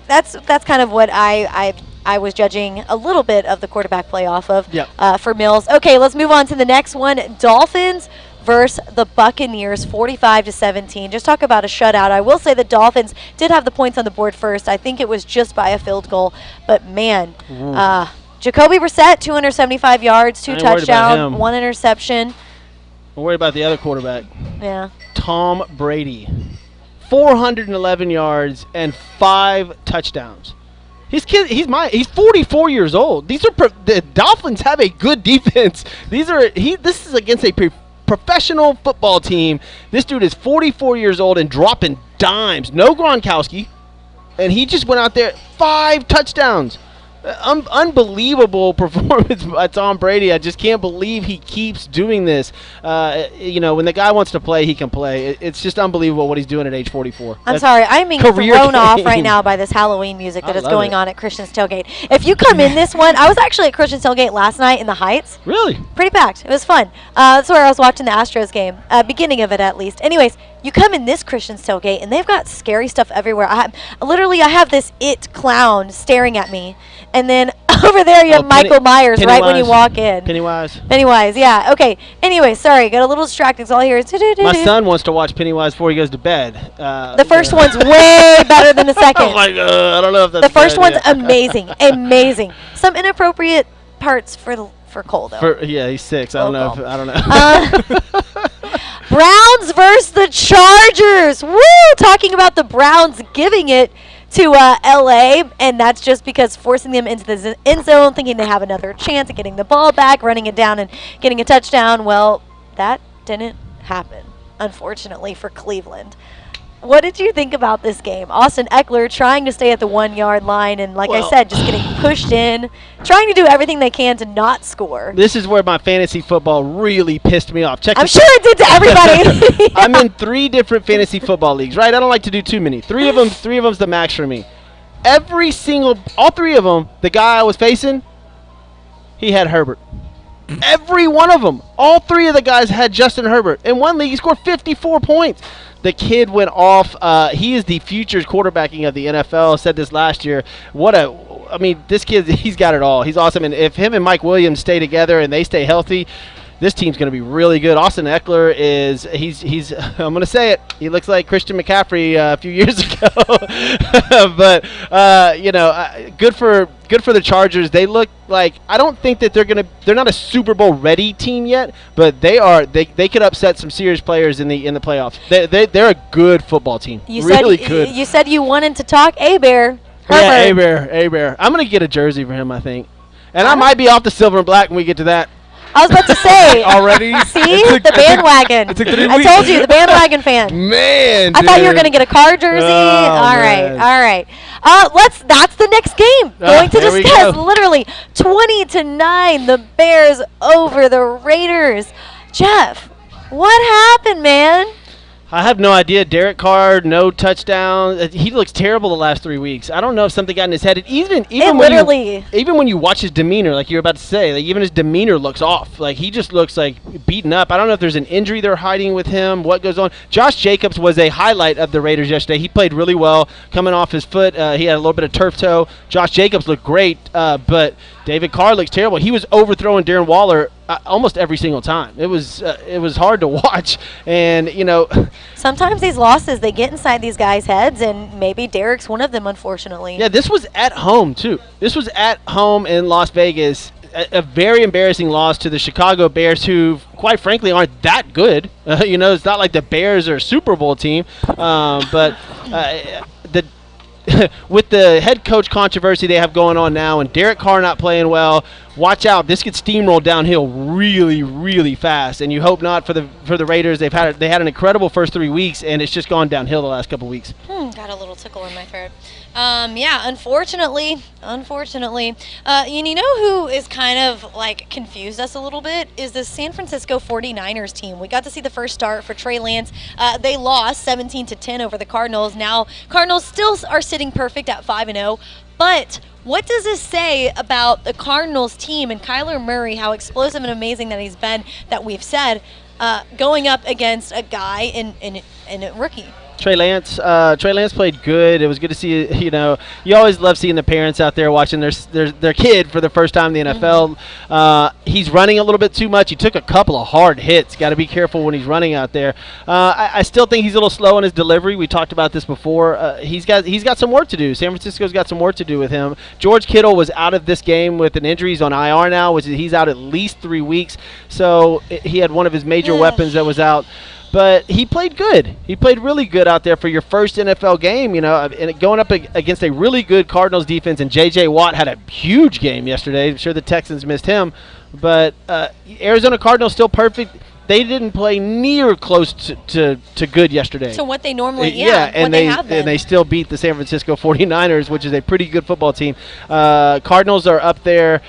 that's kind of what I was judging a little bit of the quarterback play off of for Mills. Okay, let's move on to the next one. Dolphins versus the Buccaneers, 45-17. Just talk about a shutout. I will say the Dolphins did have the points on the board first. I think it was just by a field goal. But, man, Jacoby Brissett, 275 yards, 2 touchdowns, 1 interception. I'm worried about the other quarterback. Yeah. Tom Brady. 411 yards, and 5 touchdowns. He's 44 years old. The Dolphins have a good defense. This is against a professional football team. This dude is 44 years old and dropping dimes. No Gronkowski, and he just went out there 5 touchdowns. Unbelievable performance by Tom Brady. I just can't believe he keeps doing this. When the guy wants to play, he can play. It's just unbelievable what he's doing at age 44. I'm sorry. I'm being thrown off right now by this Halloween music that is going on at Christian's Tailgate. If you come in this one, I was actually at Christian's Tailgate last night in the Heights. Really? Pretty packed. It was fun. That's where I was watching the Astros game, beginning of it at least. Anyways, you come in this Christian's Tailgate, and they've got scary stuff everywhere. I have this it clown staring at me. And then over there you have Michael Myers right when you walk in. Pennywise, yeah. Okay. Anyway, sorry, got a little distracted. All I hear is my son wants to watch Pennywise before he goes to bed. The first one's way better than the second. I'm like, I don't know if that's the first one's amazing. Some inappropriate parts for Cole though. He's 6. I don't know. Browns versus the Chargers. Woo! Talking about the Browns giving it to L.A., and that's just because forcing them into the end zone, thinking they have another chance at getting the ball back, running it down, and getting a touchdown. Well, that didn't happen, unfortunately, for Cleveland. What did you think about this game? Austin Eckler trying to stay at the 1-yard line, and I said, just getting pushed in, trying to do everything they can to not score. This is where my fantasy football really pissed me off. I'm sure it did to everybody. Yeah. I'm in 3 different fantasy football leagues, right? I don't like to do too many. 3 of them's the max for me. All 3 of them, the guy I was facing, he had Herbert. Every one of them. All 3 of the guys had Justin Herbert. In one league, he scored 54 points. The kid went off. He is the future quarterbacking of the NFL. I said this last year. This kid, he's got it all. He's awesome. And if him and Mike Williams stay together and they stay healthy, this team's going to be really good. Austin Eckler he's I'm going to say it. He looks like Christian McCaffrey a few years ago. But good for the Chargers. They look like, I don't think that they're not a Super Bowl ready team yet, but they could upset some serious players in the playoffs. They're a good football team. Good. You said you wanted to talk A-Bear. Yeah, A-Bear. I'm going to get a jersey for him, I think. And I might be off the silver and black when we get to that. I was about to say. Already? See? The bandwagon. I told you, the bandwagon fan. Man, I thought you were going to get a car jersey. All right. That's the next game. Going to discuss literally 20-9, the Bears over the Raiders. Jeff, what happened, man? I have no idea. Derek Carr, no touchdown. He looks terrible the last 3 weeks. I don't know if something got in his head. Even when you watch his demeanor, like you're about to say, even his demeanor looks off. Like he just looks like beaten up. I don't know if there's an injury they're hiding with him. What goes on? Josh Jacobs was a highlight of the Raiders yesterday. He played really well, coming off his foot. He had a little bit of turf toe. Josh Jacobs looked great, but David Carr looks terrible. He was overthrowing Darren Waller almost every single time. It was hard to watch, and sometimes these losses, they get inside these guys' heads, and maybe Derek's one of them, unfortunately. Yeah, this was at home too. This was at home in Las Vegas. A very embarrassing loss to the Chicago Bears, who, quite frankly, aren't that good. It's not like the Bears are a Super Bowl team, but with the head coach controversy they have going on now, and Derek Carr not playing well, watch out. This gets steamrolled downhill really, really fast, and you hope not for the Raiders. They had an incredible first 3 weeks, and it's just gone downhill the last couple weeks. Got a little tickle in my throat. Unfortunately. You know who is kind of confused us a little bit is the San Francisco 49ers team. We got to see the first start for Trey Lance. They lost 17-10 over the Cardinals. Now, Cardinals still are sitting perfect at 5-0, but what does this say about the Cardinals team and Kyler Murray, how explosive and amazing that he's been, that we've said, going up against a guy in a rookie? Trey Lance played good. It was good to see. You always love seeing the parents out there watching their kid for the first time in the NFL. He's running a little bit too much. He took a couple of hard hits. Got to be careful when he's running out there. I still think he's a little slow in his delivery. We talked about this before. He's got some work to do. San Francisco's got some work to do with him. George Kittle was out of this game with an injury. He's on IR now, which he's out at least 3 weeks. So he had one of his major weapons that was out. But he played good. He played really good out there for your first NFL game, and going up against a really good Cardinals defense. And J.J. Watt had a huge game yesterday. I'm sure the Texans missed him. But Arizona Cardinals still perfect. They didn't play near close to good yesterday. So what they normally, and they have been. And they still beat the San Francisco 49ers, which is a pretty good football team. Cardinals are up there.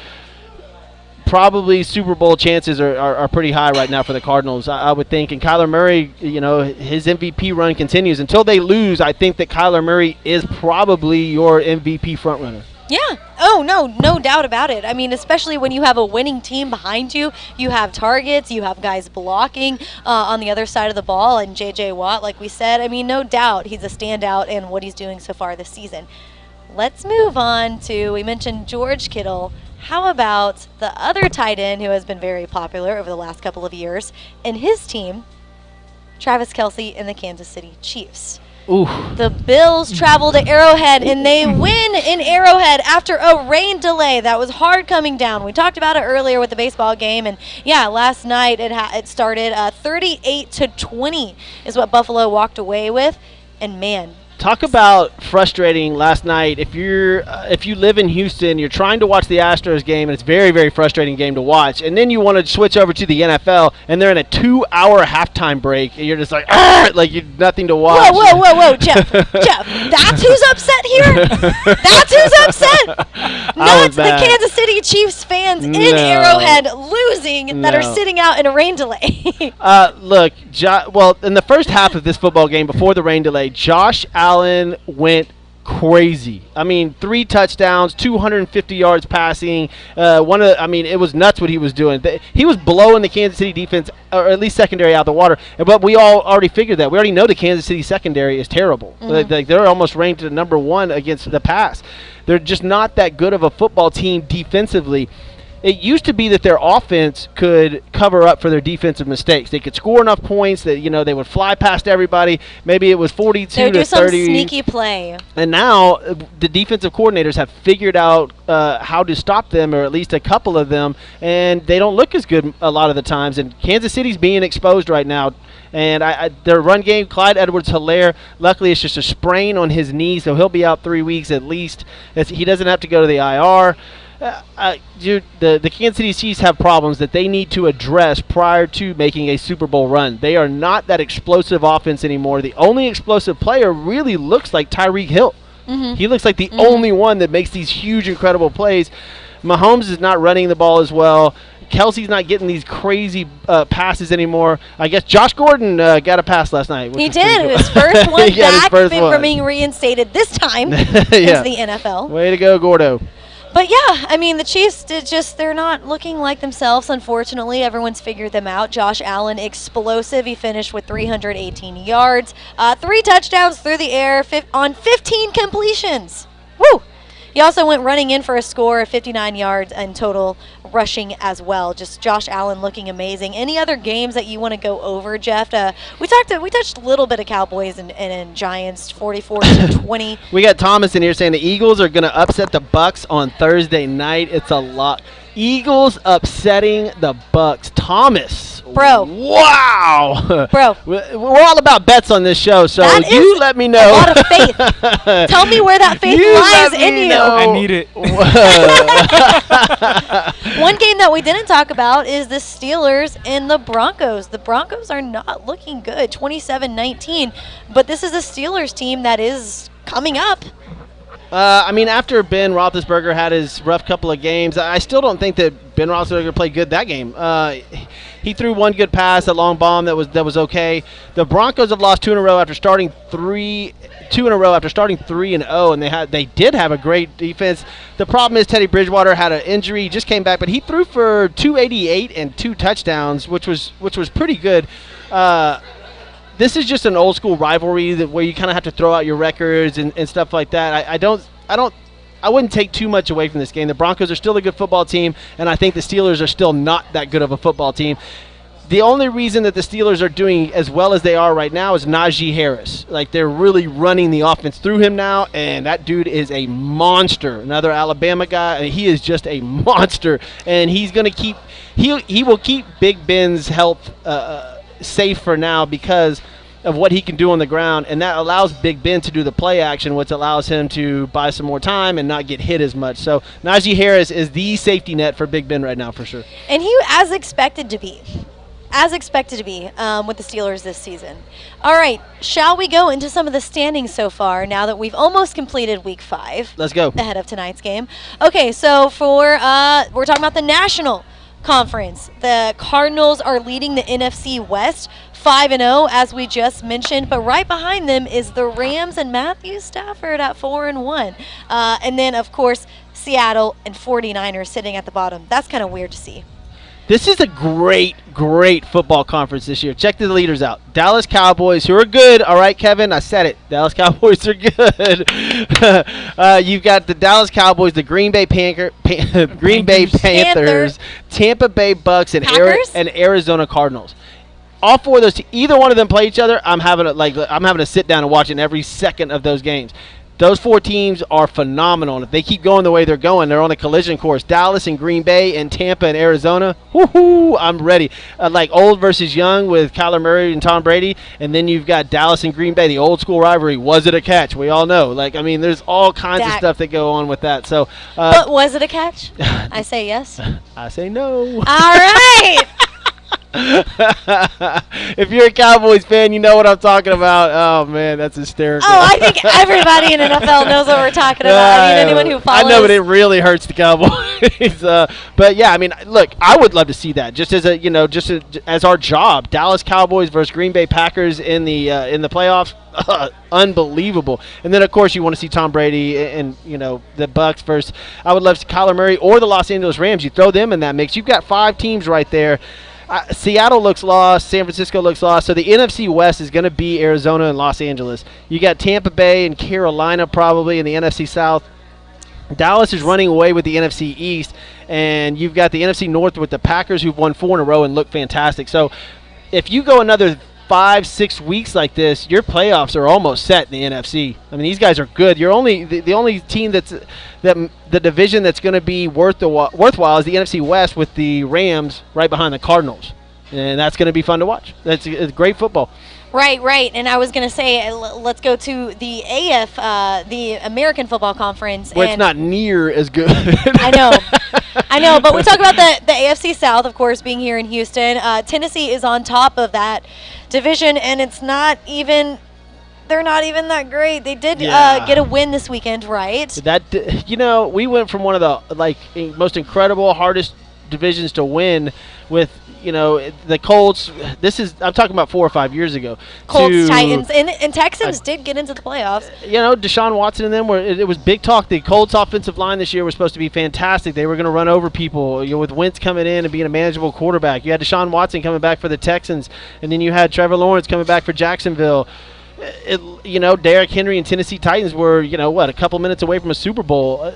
Probably Super Bowl chances are pretty high right now for the Cardinals, I would think. And Kyler Murray, his MVP run continues. Until they lose, I think that Kyler Murray is probably your MVP frontrunner. Yeah. Oh, no doubt about it. I mean, especially when you have a winning team behind you, you have targets, you have guys blocking on the other side of the ball, and J.J. Watt, like we said, I mean, no doubt he's a standout in what he's doing so far this season. Let's move on to, we mentioned George Kittle. How about the other tight end who has been very popular over the last couple of years, and his team, Travis Kelce and the Kansas City Chiefs? Ooh. The Bills travel to Arrowhead, and they win in Arrowhead after a rain delay that was hard coming down. We talked about it earlier with the baseball game, and last night it started 38-20 is what Buffalo walked away with, and man. Talk about frustrating last night. If you live in Houston, you're trying to watch the Astros game, and it's a very, very frustrating game to watch. And then you want to switch over to the NFL, and they're in a 2-hour halftime break, and you're just like, you're nothing to watch. Whoa, Jeff, that's who's upset here? That's who's upset? Not the Kansas City Chiefs fans in Arrowhead losing that are sitting out in a rain delay. Look, in the first half of this football game, before the rain delay, Josh Allen went crazy. I mean, 3 touchdowns, 250 yards passing. It was nuts what he was doing. He was blowing the Kansas City defense, or at least secondary, out of the water. But we all already figured that. We already know the Kansas City secondary is terrible. Mm-hmm. They're almost ranked to number 1 against the pass. They're just not that good of a football team defensively. It used to be that their offense could cover up for their defensive mistakes. They could score enough points that, they would fly past everybody. Maybe it was 42 to 30. They would do some sneaky play. And now the defensive coordinators have figured out how to stop them, or at least a couple of them, and they don't look as good a lot of the times. And Kansas City's being exposed right now. And their run game, Clyde Edwards-Helaire, luckily it's just a sprain on his knee, so he'll be out 3 weeks at least. He doesn't have to go to the IR. The Kansas City Chiefs have problems that they need to address prior to making a Super Bowl run. They are not that explosive offense anymore. The only explosive player really looks like Tyreek Hill. Mm-hmm. He looks like the only one that makes these huge, incredible plays. Mahomes is not running the ball as well. Kelsey's not getting these crazy passes anymore. I guess Josh Gordon got a pass last night. He did. His first one back from being reinstated this time into the NFL. Way to go, Gordo. But the Chiefs they're not looking like themselves, unfortunately. Everyone's figured them out. Josh Allen, explosive. He finished with 318 yards, 3 touchdowns through the air on 15 completions. Woo! He also went running in for a score of 59 yards and total rushing as well. Just Josh Allen looking amazing. Any other games that you want to go over, Jeff? We touched a little bit of Cowboys and Giants, 44-20. We got Thomas in here saying the Eagles are going to upset the Bucks on Thursday night. It's a lot. Eagles upsetting the Bucks. Thomas. Bro. Wow. Bro. We're all about bets on this show, so you let me know. A lot of faith. Tell me where that faith lies in you. I need it. One game that we didn't talk about is the Steelers and the Broncos. The Broncos are not looking good, 27-19. But this is a Steelers team that is coming up. After Ben Roethlisberger had his rough couple of games, I still don't think that Ben Roethlisberger played good that game. He threw one good pass, a long bomb that was okay. The Broncos have lost 2 in a row after starting 3-0, and they did have a great defense. The problem is Teddy Bridgewater had an injury, just came back, but he threw for 288 and 2 touchdowns, which was pretty good. This is just an old school rivalry where you kind of have to throw out your records and stuff like that. I wouldn't take too much away from this game. The Broncos are still a good football team, and I think the Steelers are still not that good of a football team. The only reason that the Steelers are doing as well as they are right now is Najee Harris. Like, they're really running the offense through him now, and that dude is a monster. Another Alabama guy. He is just a monster, and he's going to keep – he will keep Big Ben's health safe for now because of what he can do on the ground, and that allows Big Ben to do the play action, which allows him to buy some more time and not get hit as much. So Najee Harris is the safety net for Big Ben right now for sure. And he, as expected to be with the Steelers this season. All right, shall we go into some of the standings so far now that we've almost completed Week 5? Let's go. Ahead of tonight's game. Okay, so we're talking about the National Conference. The Cardinals are leading the NFC West 5-0, as we just mentioned, but right behind them is the Rams and Matthew Stafford at 4-1. And then, of course, Seattle and 49ers sitting at the bottom. That's kind of weird to see. This is a great football conference this year. Check the leaders out. Dallas Cowboys, who are good. All right, Kevin, I said it. Dallas Cowboys are good. You've got the Dallas Cowboys, the Green Bay Panthers, Tampa Bay Bucks, and Arizona Cardinals. All four of those, either one of them play each other. I'm having to sit down and watching every second of those games. Those four teams are phenomenal. And if they keep going the way they're going, they're on a collision course. Dallas and Green Bay and Tampa and Arizona. Woohoo! I'm ready. Like old versus young with Kyler Murray and Tom Brady. And then you've got Dallas and Green Bay, the old school rivalry. Was it a catch? We all know. There's all kinds of stuff that go on with that. So, but was it a catch? I say yes. I say no. All right. If you're a Cowboys fan, you know what I'm talking about. Oh, man, that's hysterical. Oh, I think everybody in NFL knows what we're talking about. I mean, anyone who follows. I know, but it really hurts the Cowboys. But, yeah, I mean, look, I would love to see that just as as our job. Dallas Cowboys versus Green Bay Packers in the playoffs. Unbelievable. And then, of course, you want to see Tom Brady and the Bucks versus, I would love to see Kyler Murray or the Los Angeles Rams. You throw them in that mix. You've got 5 teams right there. Seattle looks lost. San Francisco looks lost. So the NFC West is going to be Arizona and Los Angeles. You got Tampa Bay and Carolina probably in the NFC South. Dallas is running away with the NFC East. And you've got the NFC North with the Packers, who've won 4 in a row and look fantastic. So if you go another 5-6 weeks like this, your playoffs are almost set in the NFC. I mean, these guys are good. You're only the only team the division that's going to be worthwhile is the NFC West with the Rams right behind the Cardinals, and that's going to be fun to watch. It's great football. Right. And I was going to say, let's go to the the American Football Conference. Well, it's not near as good. I know, but we talk about the AFC South, of course, being here in Houston. Tennessee is on top of that division, and they're not even that great. They did get a win this weekend, right? We went from one of the most incredible, hardest divisions to win with the Colts. I'm talking about 4 or 5 years ago. Colts, Titans, and Texans did get into the playoffs. Deshaun Watson and them it was big talk. The Colts offensive line this year was supposed to be fantastic. They were going to run over people. With Wentz coming in and being a manageable quarterback. You had Deshaun Watson coming back for the Texans, and then you had Trevor Lawrence coming back for Jacksonville. Derrick Henry and Tennessee Titans were, a couple minutes away from a Super Bowl.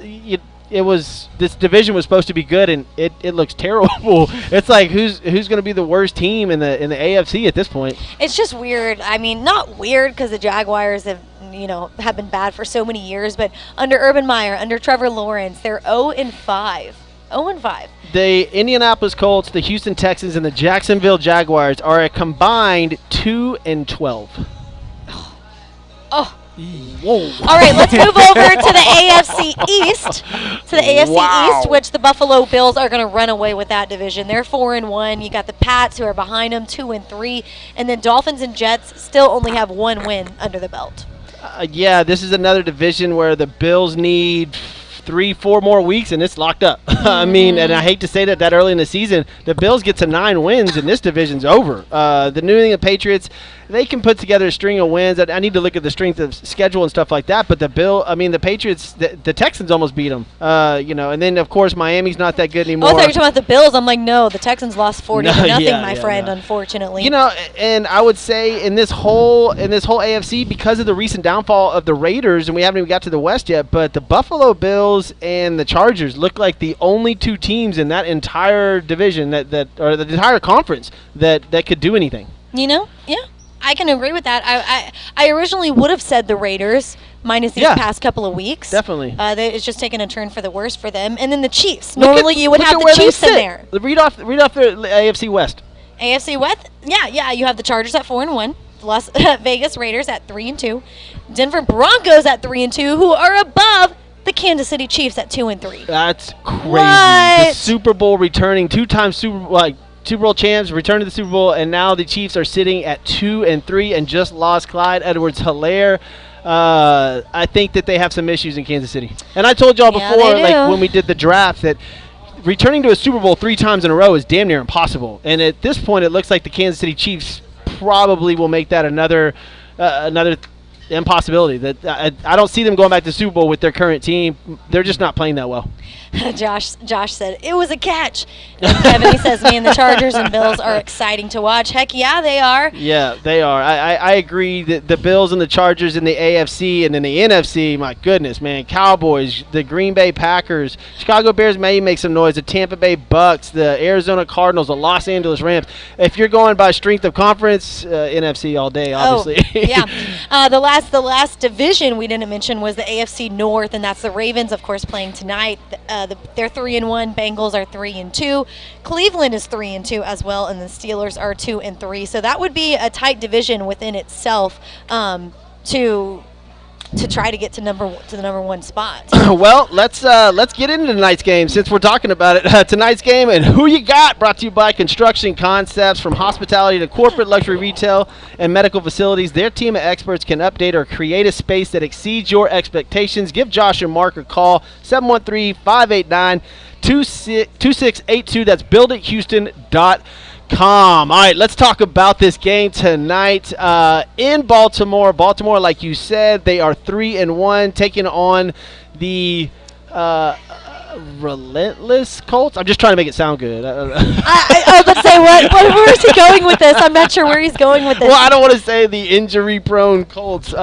This division was supposed to be good, and it looks terrible. It's like who's going to be the worst team in the AFC at this point? It's just weird. I mean, not weird because the Jaguars have been bad for so many years, but under Urban Meyer, under Trevor Lawrence, they're 0-5. 0-5. The Indianapolis Colts, the Houston Texans, and the Jacksonville Jaguars are a combined 2-12. Oh. Whoa. All right, let's move over to the AFC East. East, which the Buffalo Bills are going to run away with that division. They're 4-1. You got the Pats, who are behind them, 2-3, and then Dolphins and Jets still only have 1 win under the belt. This is another division where the Bills need 3-4 more weeks, and it's locked up. I mean, and I hate to say that early in the season, the Bills get to 9 wins, and this division's over. The New England Patriots, they can put together a string of wins. I need to look at the strength of schedule and stuff like that. But the Patriots, the Texans almost beat them. And then of course Miami's not that good anymore. Oh, I thought you were talking about the Bills. I'm like, no, the Texans lost 40-0, my friend. Unfortunately. And I would say in this whole AFC, because of the recent downfall of the Raiders, and we haven't even got to the West yet, but the Buffalo Bills and the Chargers look like the only 2 teams in that entire division or the entire conference that could do anything. Yeah. I can agree with that. I originally would have said the Raiders, minus these past couple of weeks. Definitely. It's just taken a turn for the worse for them. And then the Chiefs. Normally you would have the Chiefs in there. Read off their AFC West. AFC West, yeah, you have the Chargers at 4-1. Las Vegas Raiders at 3-2. Denver Broncos at 3-2, who are above the Kansas City Chiefs at 2-3. That's crazy. What? The Super Bowl returning, two-time Super Bowl champs, return to the Super Bowl, and now the Chiefs are sitting at 2-3 and just lost Clyde Edwards-Helaire. I think that they have some issues in Kansas City. And I told y'all before, like when we did the draft, that returning to a Super Bowl 3 times in a row is damn near impossible. And at this point, it looks like the Kansas City Chiefs probably will make that another impossibility. That I don't see them going back to the Super Bowl with their current team. They're just not playing that well. Josh said it was a catch. And Kevin, he says, me and the Chargers and Bills are exciting to watch. Heck yeah, they are. Yeah, they are. I agree that the Bills and the Chargers in the AFC and in the NFC, my goodness, man. Cowboys, the Green Bay Packers, Chicago Bears may make some noise, the Tampa Bay Bucks, the Arizona Cardinals, the Los Angeles Rams. If you're going by strength of conference, NFC all day, obviously. Oh, yeah. The last division we didn't mention was the AFC North, and that's the Ravens, of course, playing tonight. They're 3-1. Bengals are 3-2. Cleveland is 3-2 as well, and the Steelers are 2-3. So that would be a tight division within itself to try to get to the number one spot. Well, let's get into tonight's game since we're talking about it. Tonight's game and who you got, brought to you by Construction Concepts. From hospitality to corporate luxury retail and medical facilities, their team of experts can update or create a space that exceeds your expectations. Give Josh or Mark a call, 713-589-2682. That's buildithouston.com. All right, let's talk about this game tonight in Baltimore. Baltimore, like you said, they are 3-1, taking on the relentless Colts. I'm just trying to make it sound good. I was about to say, where is he going with this? I'm not sure where he's going with this. Well, I don't want to say the injury-prone Colts.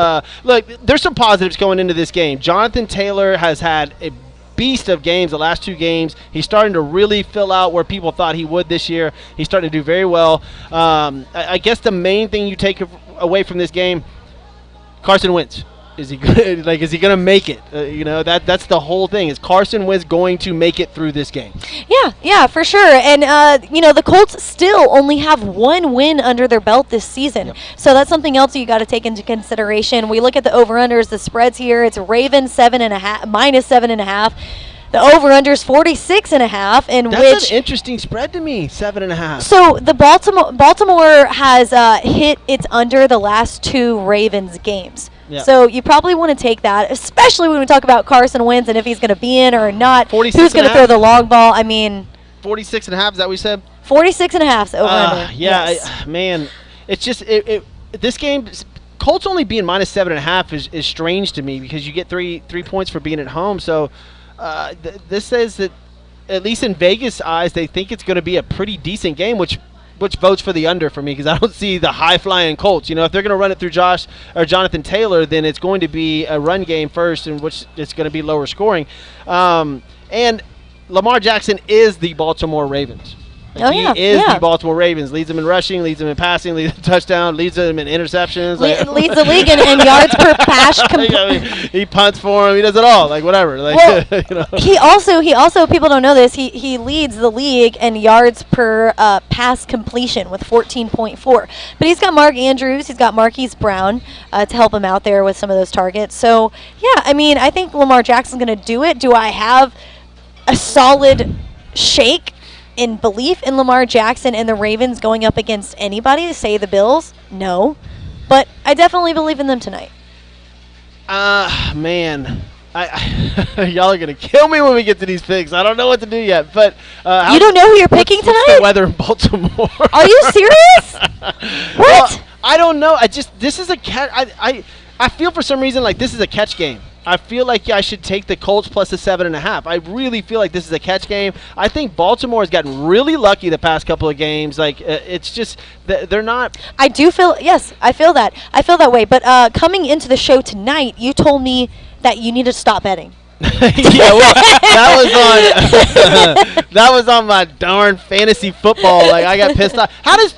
Look, there's some positives going into this game. Jonathan Taylor has had a beast of games the last 2 games. He's starting to really fill out where people thought he would this year. He's starting to do very well. I guess the main thing you take away from this game, Carson Wentz. Is he good? Is he going to make it? That's the whole thing. Is Carson Wentz going to make it through this game? Yeah, for sure. And the Colts still only have 1 win under their belt this season. Yep. So that's something else you got to take into consideration. We look at the over/unders, the spreads here. It's Ravens -7.5. The over/under is 46.5, that's an interesting spread to me, 7.5. So the Baltimore has hit its under the last 2 Ravens games. Yeah. So you probably want to take that, especially when we talk about Carson Wentz and if he's going to be in or not. Who's going to throw the long ball? 46.5. Is that what you said? 46.5 over/under. Yeah, yes. Man, it's just this game. Colts only being -7.5 is strange to me because you get three points for being at home. So. This says that, at least in Vegas' eyes, they think it's going to be a pretty decent game, which votes for the under for me because I don't see the high-flying Colts. If they're going to run it through Josh or Jonathan Taylor, then it's going to be a run game first, in which it's going to be lower scoring. And Lamar Jackson is the Baltimore Ravens. He is the Baltimore Ravens. Leads them in rushing, leads them in passing, leads them in touchdown, leads them in interceptions. Leads the league in yards per pass. He punts for him. He does it all. Whatever. He also people don't know this. He leads the league in yards per pass completion with 14.4. But he's got Mark Andrews. He's got Marquise Brown to help him out there with some of those targets. So I think Lamar Jackson's going to do it. Do I have a solid shake in belief in Lamar Jackson and the Ravens going up against anybody, say the Bills? No. But I definitely believe in them tonight. Man. Y'all are going to kill me when we get to these picks. I don't know what to do yet. But you don't know who you're picking tonight? What's the weather in Baltimore? Are you serious? What? Well, I don't know. This is a catch. I feel for some reason like this is a catch game. I feel like I should take the Colts plus the 7.5. I really feel like this is a catch game. I think Baltimore has gotten really lucky the past couple of games. It's just they're not. I do feel I feel that. I feel that way. But coming into the show tonight, you told me that you need to stop betting. Yeah, well, that was on my darn fantasy football. I got pissed off. How does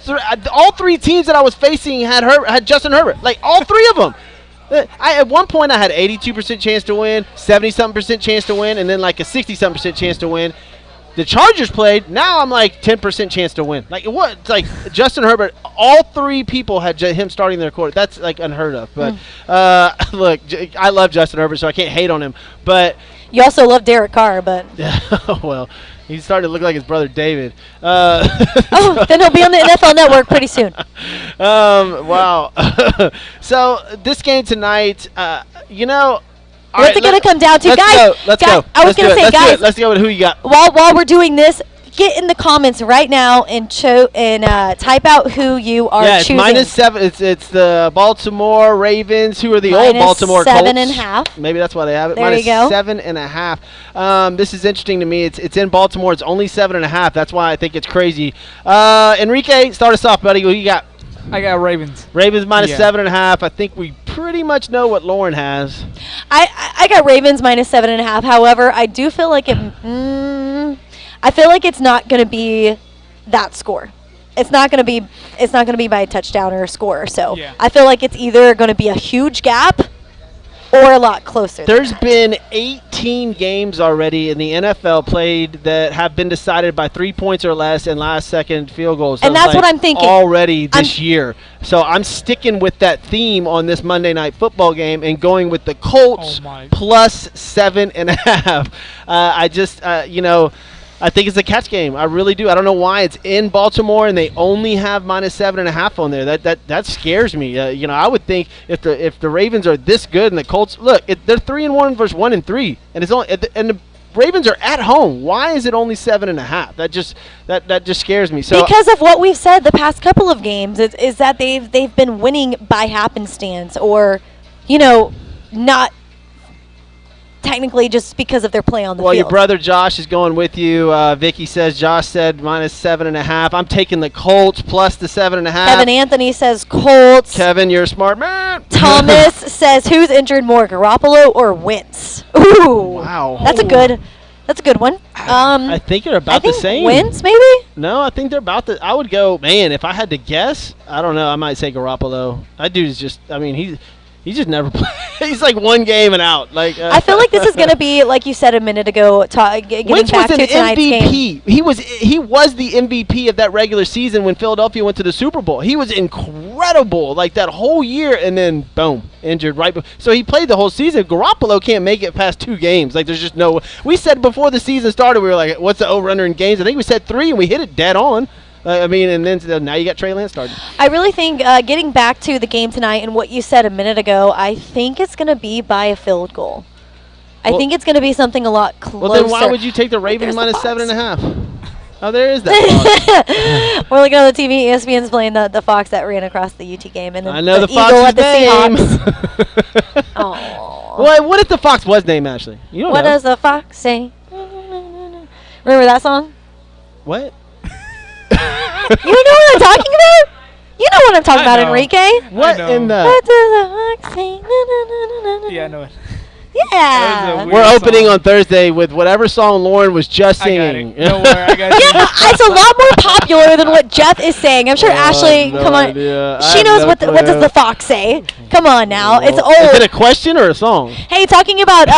all 3 teams that I was facing had Justin Herbert? All 3 of them. At one point, I had 82% chance to win, 70-something% chance to win, and then a 60-something% chance to win. the Chargers played, now I'm like 10% chance to win. Like what? It's like Justin Herbert. All 3 people had him starting their quarter. That's like unheard of. But look, I love Justin Herbert, so I can't hate on him. But You also love Derek Carr, but well, he's starting to look like his brother David. then he'll be on the NFL Network pretty soon. Wow. So this game tonight, What's it going to come down to? Let's go. I was going to say, guys, let's go with who you got. While we're doing this, get in the comments right now and type out who you are choosing. It's -7. It's the Baltimore Ravens, who are the old Baltimore Colts. -7.5. Maybe that's why they have it. There you go. -7.5. This is interesting to me. It's in Baltimore. It's only 7.5. That's why I think it's crazy. Enrique, start us off, buddy. Who you got? I got Ravens. Ravens -7.5. I think we pretty much know what Lauren has. I got Ravens -7.5. However, I do feel like I feel like it's not going to be that score. It's not going to be by a touchdown or a score. So I feel like it's either going to be a huge gap or a lot closer. There's been 18 games already in the NFL played that have been decided by 3 points or less and last-second field goals. And that's what I'm thinking. Already this year. So I'm sticking with that theme on this Monday Night Football game and going with the Colts plus 7.5. I think it's a catch game. I really do. I don't know why it's in Baltimore and they only have -7.5 on there. That scares me. I would think if the Ravens are this good and the Colts they're 3-1 versus 1-3, and it's only and the Ravens are at home. Why is it only 7.5? That just scares me. So because of what we've said the past couple of games is that they've been winning by happenstance or, not technically just because of their play on the field. Well, your brother Josh is going with you. Vicky says Josh said -7.5. I'm taking the Colts plus the 7.5. Kevin Anthony says Colts. Kevin, you're a smart man. Thomas says who's injured more, Garoppolo or Wentz? Ooh, wow, that's a good one. I think they're about the same. Wentz, maybe? No, I think they're about the. I would go, man. If I had to guess, I don't know. I might say Garoppolo. That dude is just. I mean, he just never plays. He's like one game and out. I feel like this is going to be, like you said a minute ago, getting Wentz back was to an tonight's MVP. game. He was the MVP of that regular season when Philadelphia went to the Super Bowl. He was incredible, like that whole year, and then boom, injured right. So he played the whole season. Garoppolo can't make it past 2 games. Like there's just no. We said before the season started, we were like, "What's the over/under in games?" I think we said 3, and we hit it dead on. And then now you got Trey Lance starting. I really think getting back to the game tonight and what you said a minute ago, I think it's going to be by a field goal. I think it's going to be something a lot closer. Well, then why would you take the Ravens -7.5? Oh, there is that. We're looking on the TV. ESPN's playing the Fox that ran across the UT game, and then I know the Eagle Fox's at the name. Seahawks. Aww. Well, what if the Fox was named Ashley? You don't what know. does the Fox say? Remember that song? What? You know what I'm talking about? You know what I'm talking about, Enrique. What in the? What does the Fox say? Yeah, I know it. Yeah. We're opening on Thursday with whatever song Lauren was just singing. Don't worry, I got you. Yeah, it's a lot more popular than what Jeff is saying. I'm sure Ashley, come on. She knows what does the Fox say. Come on now. It's old. Is it a question or a song? Hey, talking about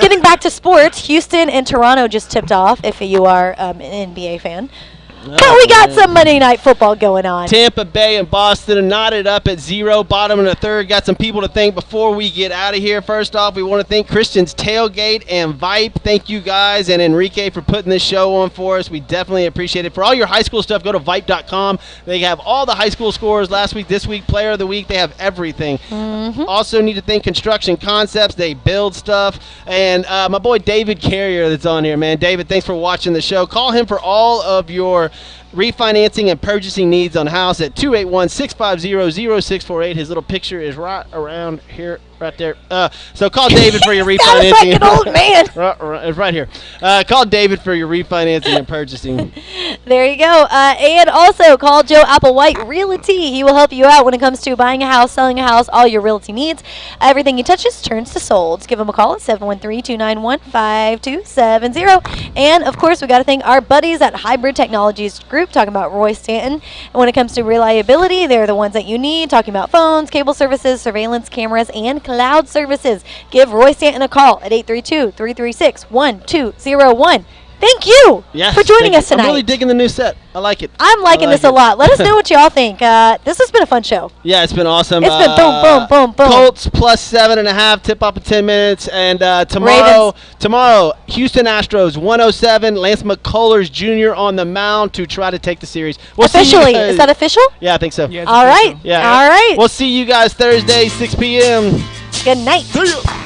getting back to sports, Houston and Toronto just tipped off, if you are an NBA fan. But we got some Monday Night Football going on. Tampa Bay and Boston are knotted up at 0, bottom of the third. Got some people to thank before we get out of here. First off, we want to thank Christian's Tailgate and VYPE. Thank you guys and Enrique for putting this show on for us. We definitely appreciate it. For all your high school stuff, go to VYPE.com. They have all the high school scores last week, this week, player of the week. They have everything. Also need to thank Construction Concepts. They build stuff. And my boy David Carrier that's on here, man. David, thanks for watching the show. Call him for all of your refinancing and purchasing needs on house at 281-650-0648. His little picture is right around here, right there. So call David for your refinancing. Sounds like an old man. It's right here. Call David for your refinancing and purchasing. There you go. And also call Joe Applewhite Realty. He will help you out when it comes to buying a house, selling a house, all your realty needs. Everything he touches turns to sold. Give him a call at 713-291-5270. And, of course, we got to thank our buddies at Hybrid Technologies Group, talking about Roy Stanton. And when it comes to reliability, they're the ones that you need, talking about phones, cable services, surveillance cameras, and cloud services. Give Roy Stanton a call at 832-336-1201. Thank you Yeah, for joining thank you. us tonight. I'm really digging the new set. I like it. I'm liking this a lot. Let us know what y'all think. This has been a fun show. Yeah, it's been awesome. It's been boom, boom, boom, boom. Colts plus 7.5. Tip off in 10 minutes. And tomorrow, Houston Astros 107. Lance McCullers Jr. on the mound to try to take the series. We'll see you Officially, guys- is that official? Yeah, I think so. Yeah, it's All right. official. Yeah. All right. We'll see you guys Thursday, 6 p.m. Good night. See ya.